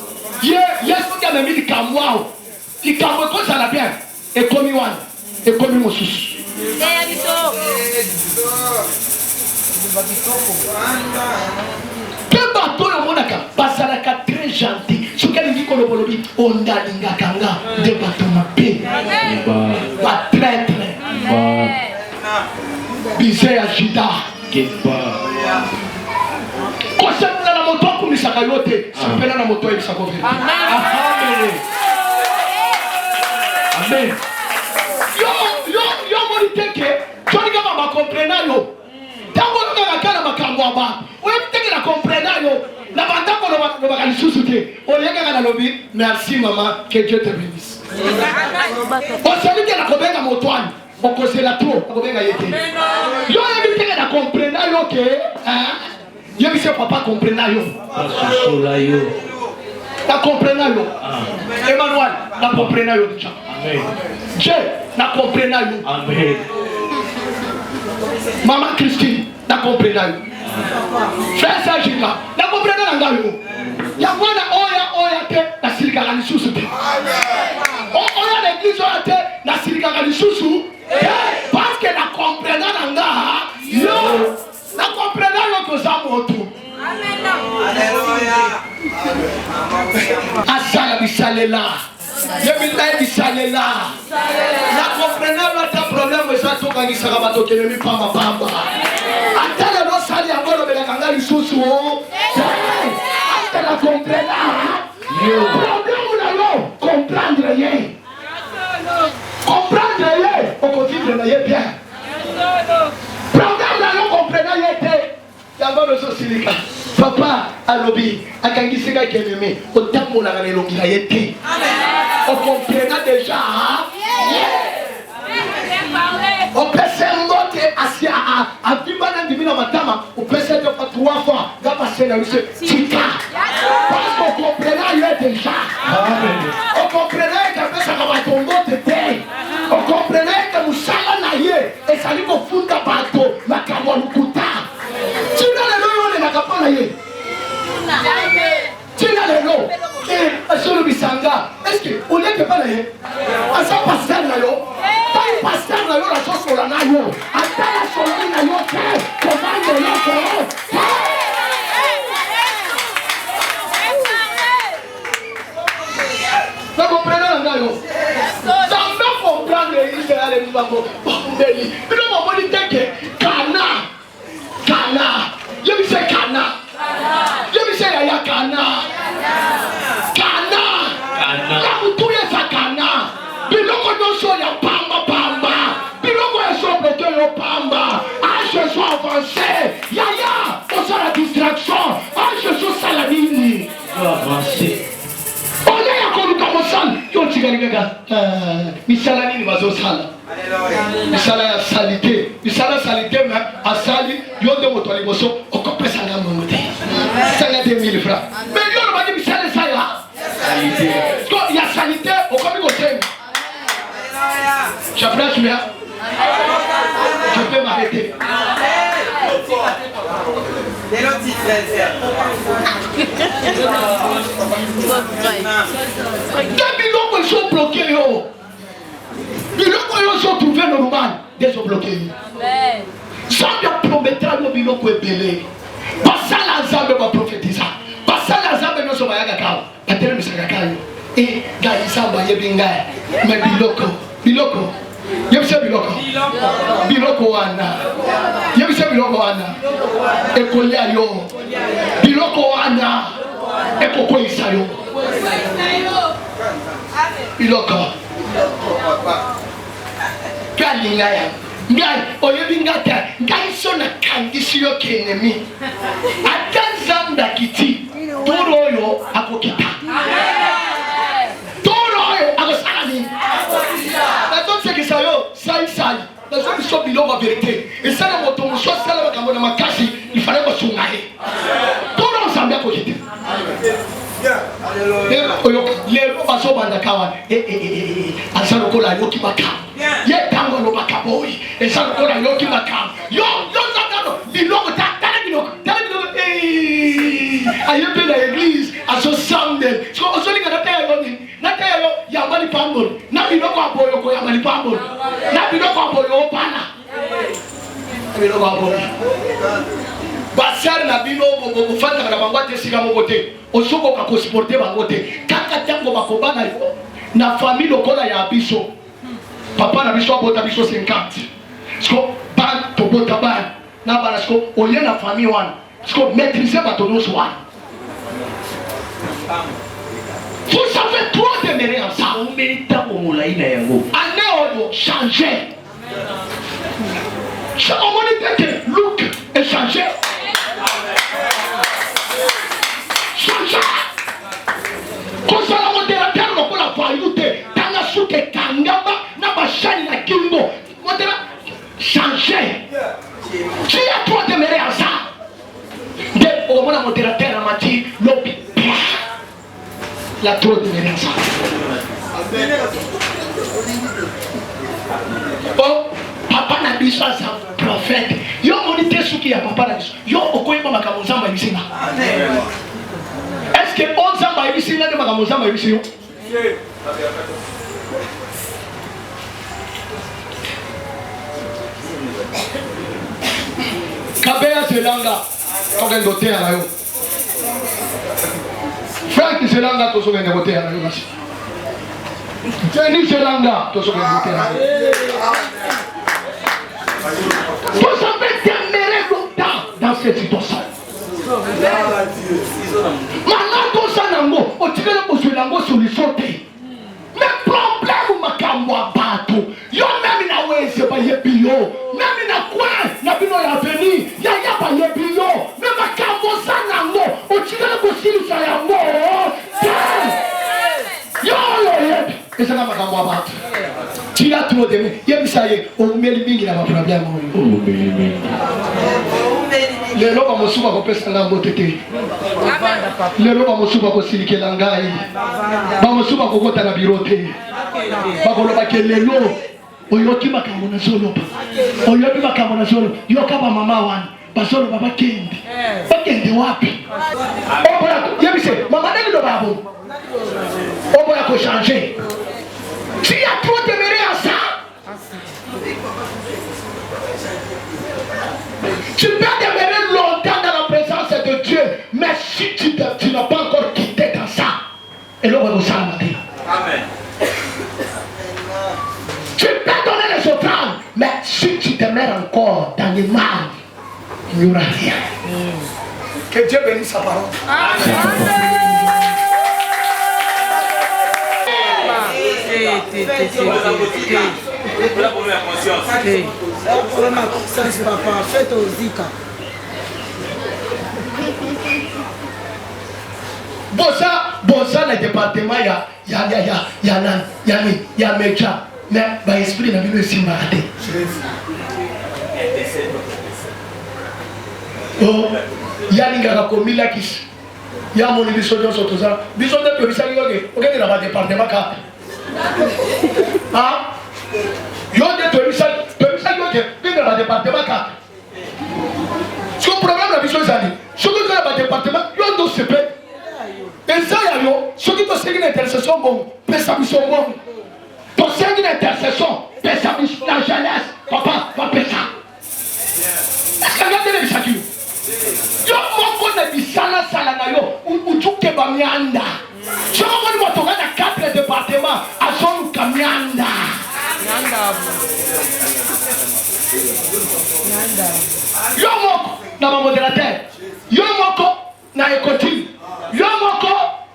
Yesu kia memili kamwao, ikamwe kwa sala bien, ekomi wan, ekomi mosusu. Que bateau le monaka, basalaka très gentil. Ce qu'elle dit qu'on le bolobi, on a l'ingakanga, de bateau ma paix. Ba traître. Bizé agita. Quand la moto pour misaka yote, ça fait la moto et misaka yote. Amen. Amen. Yo moniteke, Johnny Gama ma comprena yo. Tango nga kana makambo aba. Oye biteke na comprena yo. La banda ko no bakali susuke. Oye nga lobi, merci maman, que Dieu te bénisse. O celui qui la kobenga motwani, o kozela trop, o kobenga yete. Yo biteke na comprena yo ke, yo bise papa comprena yo. Sosola yo. Na comprena yo. Emmanuel, na comprena yo déjà. Amen. Dieu, na comprena yo. Amen. Maman Christine, na comprena yo. Frère Sajika, na comprena nga yo. Ya mwana oya te na sirika ga lisusu te. Oya l'église oya te na sirika ga lisusu. Parce que na comprena nga yo. Na comprena yo ko za moto. Amen. Alléluia. Asala bisalela. Yebita bisalela. Na comprena yo ta problème ça to ka ngisaka bato kelemi pamba. Atala no sali angolo bela kanga lisusu. La comprena. Problème na yo comprendre ye. Comprendre ye, on peut vivre na ye bien. Problème na yo comprendre ye te. Yamba no so silika. Papa alobi akangisika kelemi otambola na elongi na ye te. On comprend déjà. On peut s'emboter à vivre dans matama. On peut se faire 3 fois. Va passer là où c'est tika. Parce qu'on comprend déjà. On comprend que ça va tomber. On comprend que nous sommes là et ça lui confond bateau. La camon ye. Asa pasteur na yo. Pas pasteur na yo la chose sur la na yo. Ata la chose na yo te. Comment de yo ko. Vous comprenez la yo? Ça me comprendre Israël et nous avons Beli. Nous avons dit que Cana. Je me sais Cana. Je me sais Yaya Cana. Cana. La moutou est sa Cana. Biloko no so ya pamba. Biloko est so bloqué yo pamba. Je suis avancé. Yaya, on sort la distraction. Je suis salamini. Avancé. On est à Koluka Mosal. Yo Tigaligaka. Misala nini bazosala. Misala ya salité. Misala salité mais à sali yo de moto liboso okopesa na momote. 50,000 francs. Mais yo ba di misala ça ya. Salité. Ko ya salité okomi ko tena. J'approche bien. Je peux m'arrêter. Des biloko sont bloqués. Biloko sont trouvés normal. Des sont bloqués. Ça me promettra nos biloko est belé. Passa la zambe va prophétiser. Passa la zambe no soba yaga kawa. Patele misakakayo. Et gaisamba yebinga. Mais biloko. Yebise biloko wana. Yebise biloko wana. Ekolia yo. Biloko wana. Ekokoisa yo. Biloko. Kalinga ya. Ngai oyebinga ta. Ngai sona kandisi yo kenemi. Atanzanda kiti. Toro yo akokita. C'est que ça y dans une sorte de la vérité. Et ça, la moto, ça, la caméra, ma casse, il fallait que je sois tout le monde s'en vient pour quitter. Les robots bandakawa, Azanokola Yoki Maka, Yetango no Makaboy, et Sanokola Yoki Maka, yo, Biloko, I have been at l'église, à ce Sunday. So, on se dit que Nathalie, Yamani Pambol, Nabiloko Aboyoko, Yamani Pambol, Nabiloko Aboyo Pana. Nabiloko Aboyo. Basar Nabilo, Fanta Ramangate Sigamote, Osoko Kakosporte Bangote, Kakatango Bakobana, na famille Lokola Yabiso. Papa Nabiso Bota Biso 50. Sko, Ban Tobotaban, Nabarasko, Oyen la famille one. Sko, maîtriser Batonos one. Vous savez trop demeurer ensemble. On mérite un année changer. On mérite que look et changer. Changer. Quand ça la modérateur, on peut la valuter. Dans la soupe Kangaba, n'a pas changé la Kimbo. Changer. Qui a trop demeurer ensemble? Dès au moment la modérateur a dit lobby. La trop de ménage. Oh, papa n'a dit ça, c'est un prophète. Yo, monité ce qui a papa n'a dit. Yo, au coin de ma camozamba ici. Est-ce que on zamba ici là de ma camozamba ici? Kabea Zelanga, on vient doter à la yo. Frank Zelanga to so ngene kote na yosi. Jenny Zelanga to so ngene kote na. Vous savez demeurer longtemps dans cette situation. Maintenant tout ça nango, o tikela ko Zelango solution te. Mais problème makambo abato. Yo même na wese ba yebio, même na kwa na bino ya veni, ya ba yebio, mais makambo ça nango, o tikela ko solution ya mo. Et ça n'a pas qu'à moi. Tu as trop aimé. Il y a ça y est. On met les billes, il y a un problème. Les lois vont se faire passer dans votre tête. Les lois vont se faire siliquer l'angaï. Vont se faire côté la biroté. Va voir que les lois. Oyoki makamona solo. Oyoki makamona solo. Yoka ba mama wan. Basolo baba kendi. Bakende wapi? Oboya. Yebise. Mama nani do babo. Oboya ko changer. Tu as trop demeuré à ça. Tu peux demeurer longtemps dans la présence de Dieu, mais si tu n'as pas encore quitté dans ça, et là on va vous saluer. Amen. Tu peux donner les offrandes, mais si tu demeures encore dans le mal, il n'y aura rien. Que Dieu bénisse sa parole. Amen. La première conscience. Papa, faites au Zika. Bosa le département, il y a média, mais l'esprit n'a pas aussi marqué. Oh, il y a des gens qui ont il y a mon émission sur tout ça. Bisous de plus, il y a un département. Ah, il y a des département. Ce problème la mission est ce que vous avez département, il y a un CP. Et ça, il y a ceux qui ont une intercession, bon, mais ça mission bon. Pour ceux qui ont une intercession, mais ça mission la jeunesse, papa, va payer ça. Est-ce que vous avez les bisous? Yo moko na bisala sala na yo utuke bamianda. Je vais vous montrer dans 4 départements à son kamianda. Yo moko na modérateur. Yo moko na écoute. Yo moko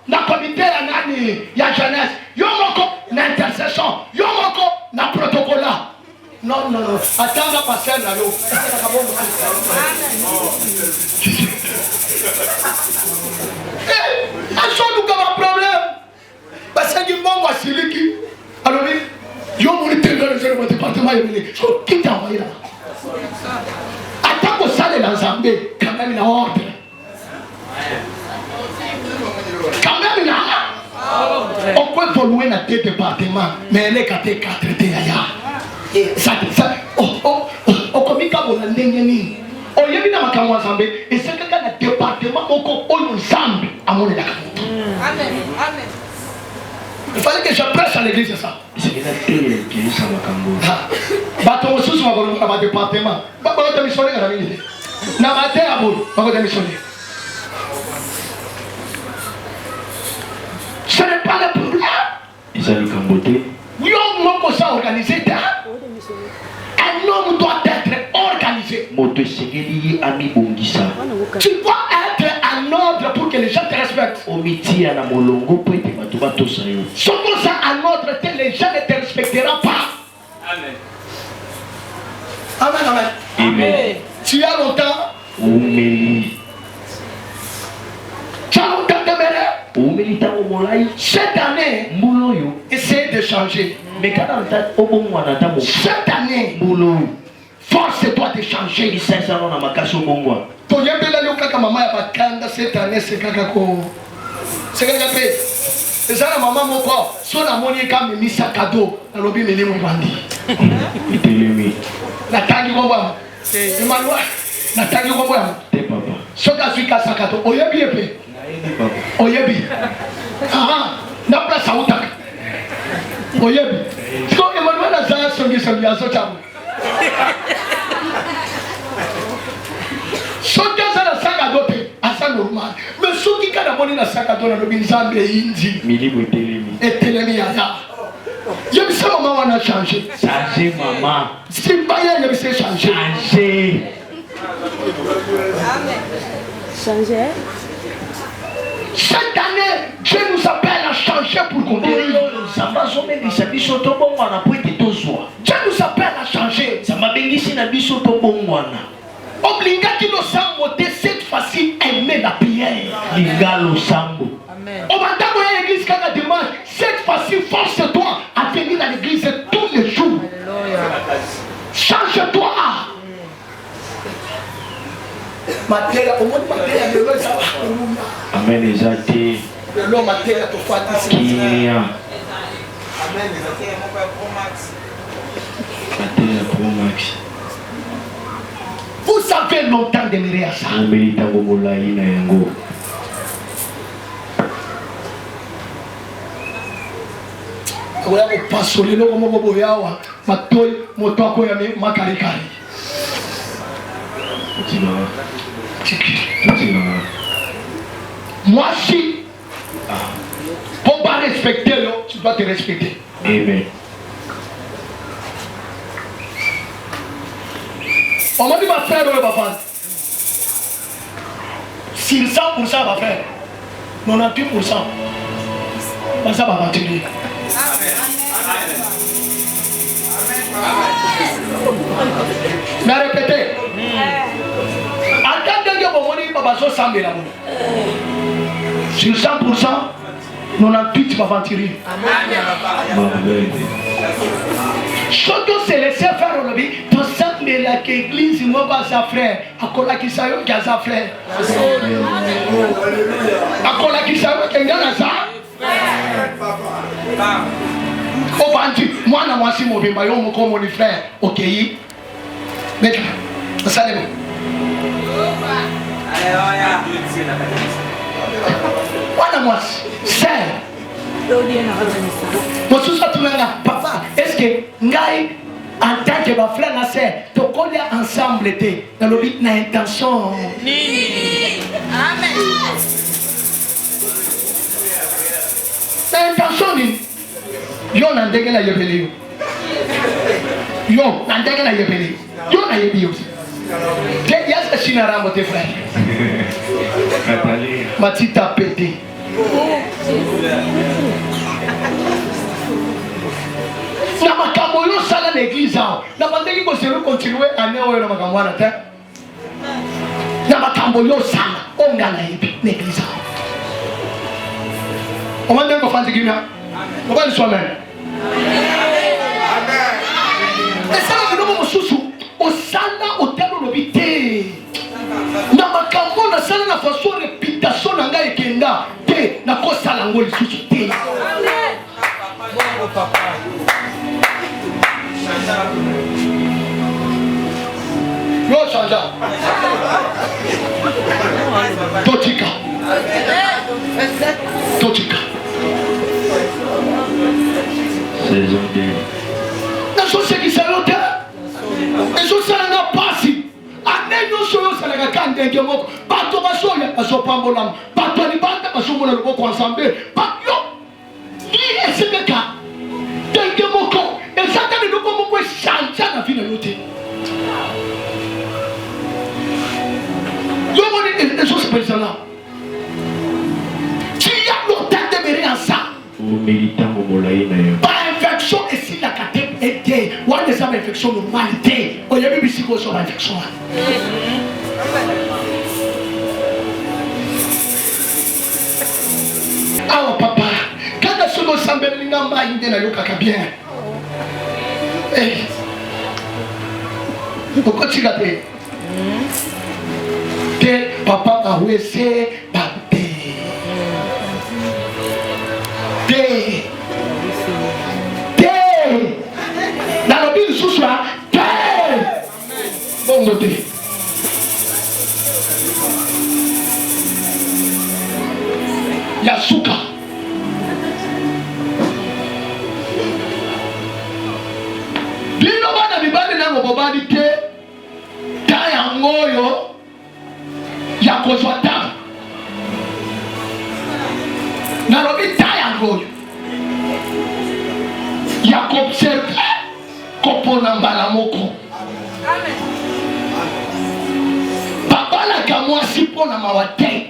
na comité ya nani ya jeunesse. Yo moko na intercession. Yo moko na protocole. Non, non, non. Attends, passer là. Nous avons un problème. Parce que nous avons un siliki. Alors, nous avons un département. Qui t'a envoyé là? Attends que ça, les ensemble, quand même, il y a ordre. Quand même, il y a ordre. On peut évoluer dans 2 départements, mais elle est 4 derrière. Ça, okomika bona ndengeni oyebina makamwa zambe esekaka na département oko oyo zambe amone la kamoto. Amen. Amen. Il fallait que je prêche à l'église ça. C'est une église ça makambo. Bato mosusu makolonga ba département. Ba ba missionnaire na mingi. Na mate abo ba missionnaire. Ce n'est pas le problème. Ils ont camboté. Yo moko ça organisé ta. Un homme doit être organisé. Tu dois être un ordre pour que les gens te respectent. Selon ça, un ordre, les gens ne te respecteront pas. Amen. Amen, amen. Amen. Tu as longtemps. Tu as longtemps demeuré. Cette année, essaye de changer. Cette année, force-toi de changer. Cette année, c'est c'est c'est ça la maman mon corps. Soit la monnaie comme mis sa cadeau. La lobby me mon bandi. La tangi combat. Emmanuel. La tangi combat. Soit la suite à sa cadeau. Oyebi épée. Oyebi. Ah, na place à Outak. Oyebi. So Emmanuel a ça songi songi à Socham. Soka ça la sac à dos à ça normal. Mais ceux qui quand la monnaie la sac à dos na Robinson et Indi. Milibu telemi. Et telemi à ça. Y'a ça maman on a changé. Changé maman. C'est pas y'a y'a changé. Changé. Amen. Changé. Cette année, Dieu nous appelle à changer pour qu'on guérisse. Dieu nous appelle à changer. Obliga qui nous sommes montés cette fois-ci aimer la prière. Amen. On va d'abord à l'église quand on dimanche. Cette fois-ci, force-toi à venir à l'église tous les jours. Change-toi. Amen. Exacté. Vous avez longtemps demeurer à ça. oya ko pasole no mo bo yawa matoy moto ko ya makari kari moi si pour pas respecter tu dois te respecter. Amen. On m'a dit ma frère ou ma femme sur 100% ma frère 98% ça va continuer. Mais répétez. En tant que sur 100%, 98 va tirer. Ce que c'est laissé faire aujourd'hui, pour ça que l'église, moi, sa frère, à quoi qui s'est eu, sa frère. À quoi qui s'est eu, qui a sa oh, moi, je suis mon frère. Ok. Mais, ça l'est bon. Moi, c'est. Papa, est-ce que Ngaï, en tant que ma frère, la sœur, tu connais ensemble, dans le but d'intention. Amen. L'intention, yo n'andege la yebeli. Yo n'andege la yebeli. Yo na yebi aussi. Il y a ce chinara, mon frère. Matita pété. Na makambo yo sala l'église na bandeki ko sero continuer année oyo na makambo na te na makambo yo sala ongala yebi l'église on m'a dit qu'on fasse gina on va le soir même mais ça va nous mo susu o sala o telo lobité na makambo na sala na façon réputation na ngai kenda te na ko sala ngoli susu te papa yo chanja totika saison 2 na so se kisalota eso sala na pasi anenyo so yo sala ka ndenge moko bato basoya basopambola bato ni banda basomona loboko ensemble bato ni esekeka ndenge moko ezaka ni loboko moko chanja na vie na yote yo moni eso se pensa là tu y a longtemps de en ça militant au molaïne pas infection et si la catène était ou des infections normalité au y a même psycho sur infection ah papa quand ce que semble l'ingamba inde na yoka bien eh pourquoi tu l'as fait que papa a ouessé papé dans le but sous soi bon côté Yasuka bino bana bibali nango bobali te taya ngoyo ya kozwa ta na lobi taya ngoyo ya kobserve kopona mbala moko babalaka mwasi mpona mawa te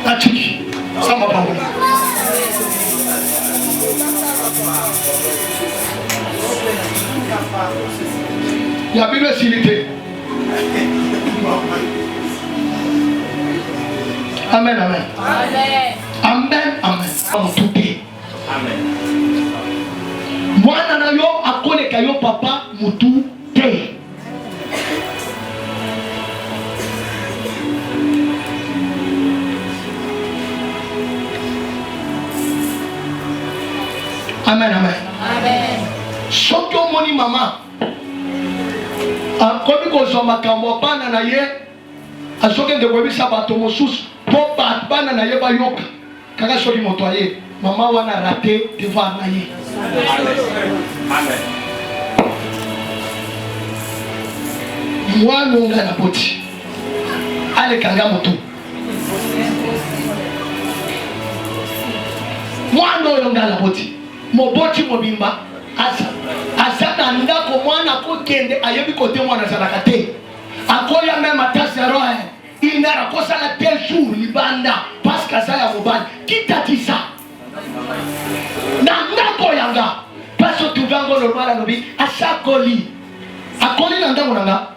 atiki samba pambola la Bible est silité. Amen, amen. Amen, amen. Amen. Moi, nana yo akole kayo papa mutu te. Amen, amen. Amen. Chacun mon maman. Akomi kozwa makambo bana na ye. Asoke de webisa bato mosusu. Po bana na ye bayoka. Kaka soki moto aye. Maman wana raté devant na ye. Amen. Moi nonga na poti. Ale kanga moto. Moi nonga na poti. Moboti mobimba. Asa ndako mwana ko kende ayebi kote mwana zalaka te. Akoya même atase rohe. Il n'a pas ça la tel jour libanda parce que ça ya mobali. Qui t'a dit ça? Nandako yanga. Parce que tu vas ngo normal à nobi asakoli. Akoli nandako nanga.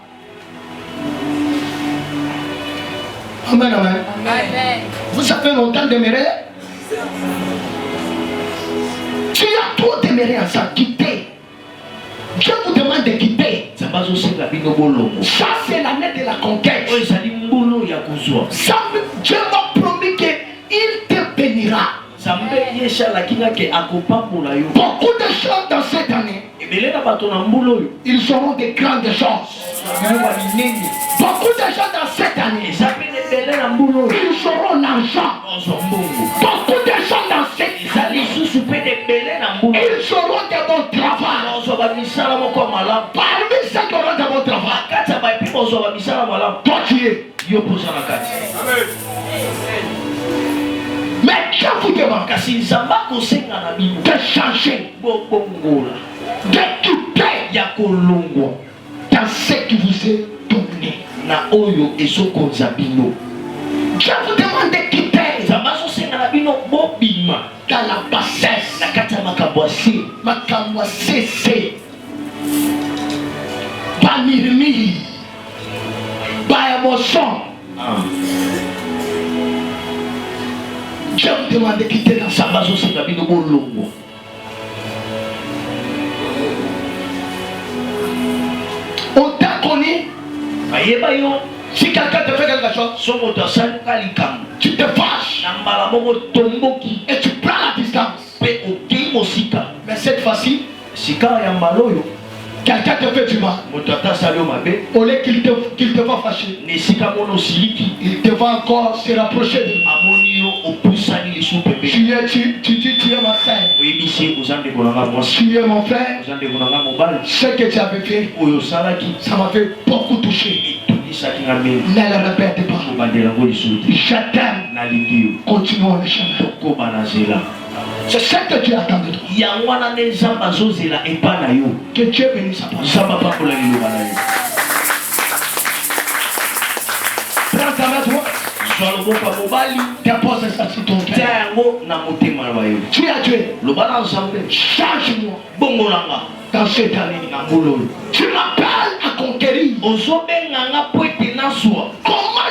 Amen, amen. Amen. Vous avez longtemps demeuré? Tu as trop demeuré en ça, quitter. Je vous demande de quitter. Ça c'est l'année de la conquête. Ça, Dieu m'a promis qu'il te bénira. Beaucoup de choses dans cette année. Ils auront des grandes choses. Beaucoup de gens dans cette année. Ils auront l'argent. Beaucoup de gens dans cette année. Ils auront de bons travail. Parmi ceux qui auront de bons travail, toi tu es. Mais Dieu vous demande de changer, de quitter dans ce qui vous est donné. Dieu vous demande de quitter dans la bassesse. Makamwasese Banirmi Ba émotion. Dieu vous demande de quitter dans sa base. On t'a connu. Si quelqu'un te fait quelque chose, tu te fâches et tu prends la distance. Mais cette fois-ci, quelqu'un te fait du mal. Au lieu qu'il te va fâcher, il te va encore se rapprocher de lui. Tu dis tu es ma sœur. Tu es mon frère. Ce que tu avais fait, ça m'a fait beaucoup toucher. Ne le répète pas. Je t'aime. Continuons le chemin. C'est ce que Dieu attend de toi. Que Dieu bénisse sa parole. Prends ta main droite. Dépose ça sur ton cœur. Tu as Dieu. Change-moi. Dans cette année. Tu m'appelles à conquérir. Comment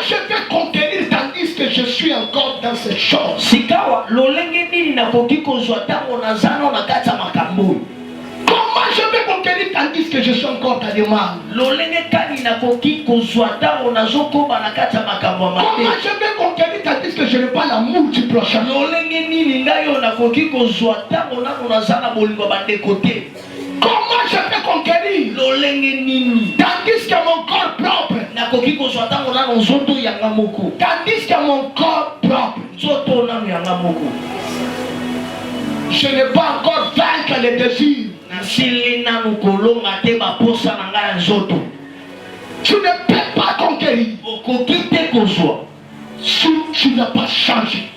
je vais conquérir tandis que je suis encore dans cette chose? Comment je vais conquérir tandis que je suis encore dans le mal? Comment je vais conquérir tandis que je n'ai pas l'amour du prochain? Comment je peux conquérir tandis que mon corps propre, tandis que mon corps propre, je n'ai pas encore vaincu les désirs. Tu ne peux pas conquérir si tu n'as pas changé.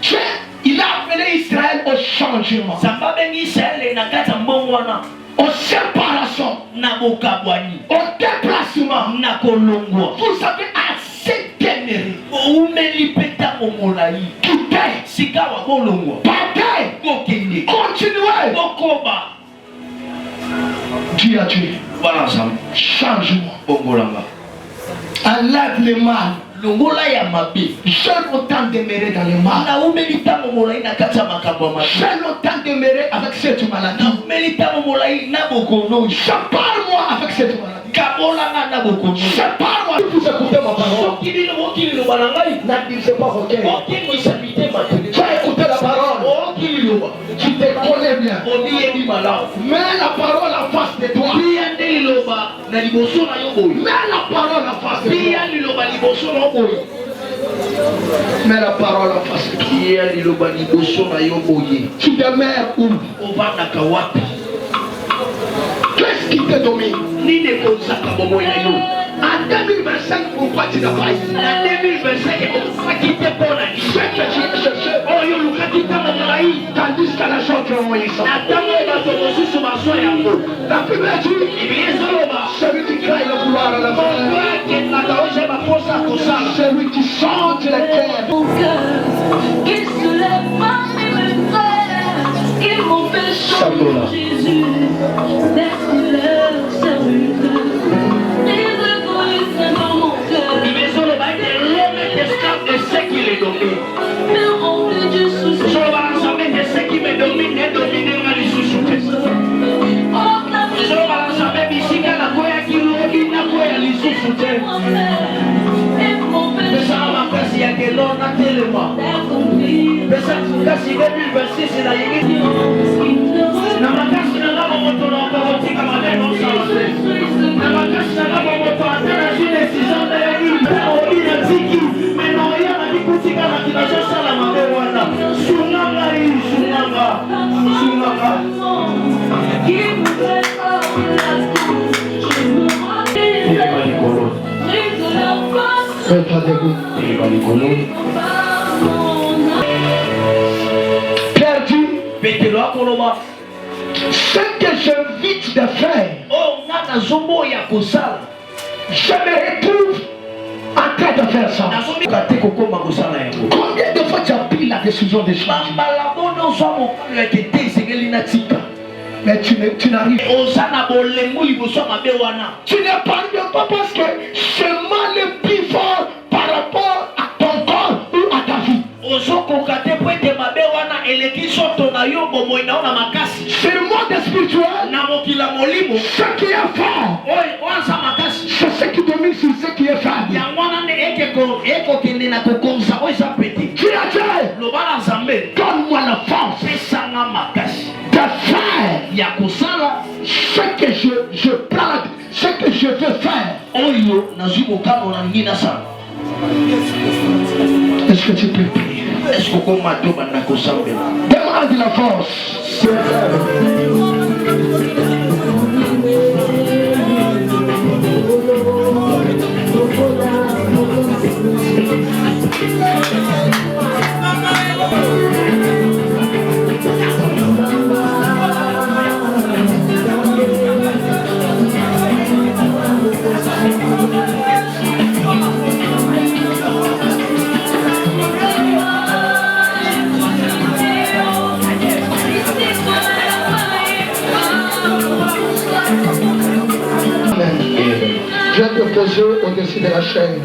Dieu, il a appelé Israël au changement, aux séparations, au déplacement. Vous avez assez déméré. Quittez, partez, continuez. Dis à Dieu, change-moi, enlève le mal. J'ai longtemps demeuré dans le mal. J'ai longtemps demeuré avec cette maladie. Sépare-moi avec cette maladie. Sépare-moi. Si vous écoutez ma parole, n'abusez pas vos cœurs. Tu as écouté la parole. Tu te connais bien. Mets la parole en face de toi. Mets la parole en face de toi. Mets la parole en face de toi. Tu demeures où? Qu'est-ce qui te domine? En 2025, pourquoi tu n'as pas eu? En 2025, pourquoi tu t'es pas là? Ce que tu as cherché, tandis qu'à la chance, tu as envoyé ça. La Bible dit, celui qui craint le vouloir à la fin, celui qui chante les terres. Mon cœur, qui se lève parmi mes frères, qui m'empêche Jésus d'être leur serviteur. Les égoïstes dans mon cœur, mais remplis du souci. Perdu. Ce que j'invite de faire, je me retrouve en train de faire ça. Combien de fois tu as pris la décision de changer? Mais tu n'arrives pas. Tu ne parviens pas parce que ce mal est plus fort par rapport à ton corps ou à ta vie. C'est le monde spirituel. Ce qui est fort, c'est ce qui domine sur ce qui est faible. Tu as dit, donne-moi la force de faire ce que je plante, ce que je veux faire. Est-ce que tu peux prier? Demande la force. Je vais te poser au-dessus de la chaîne.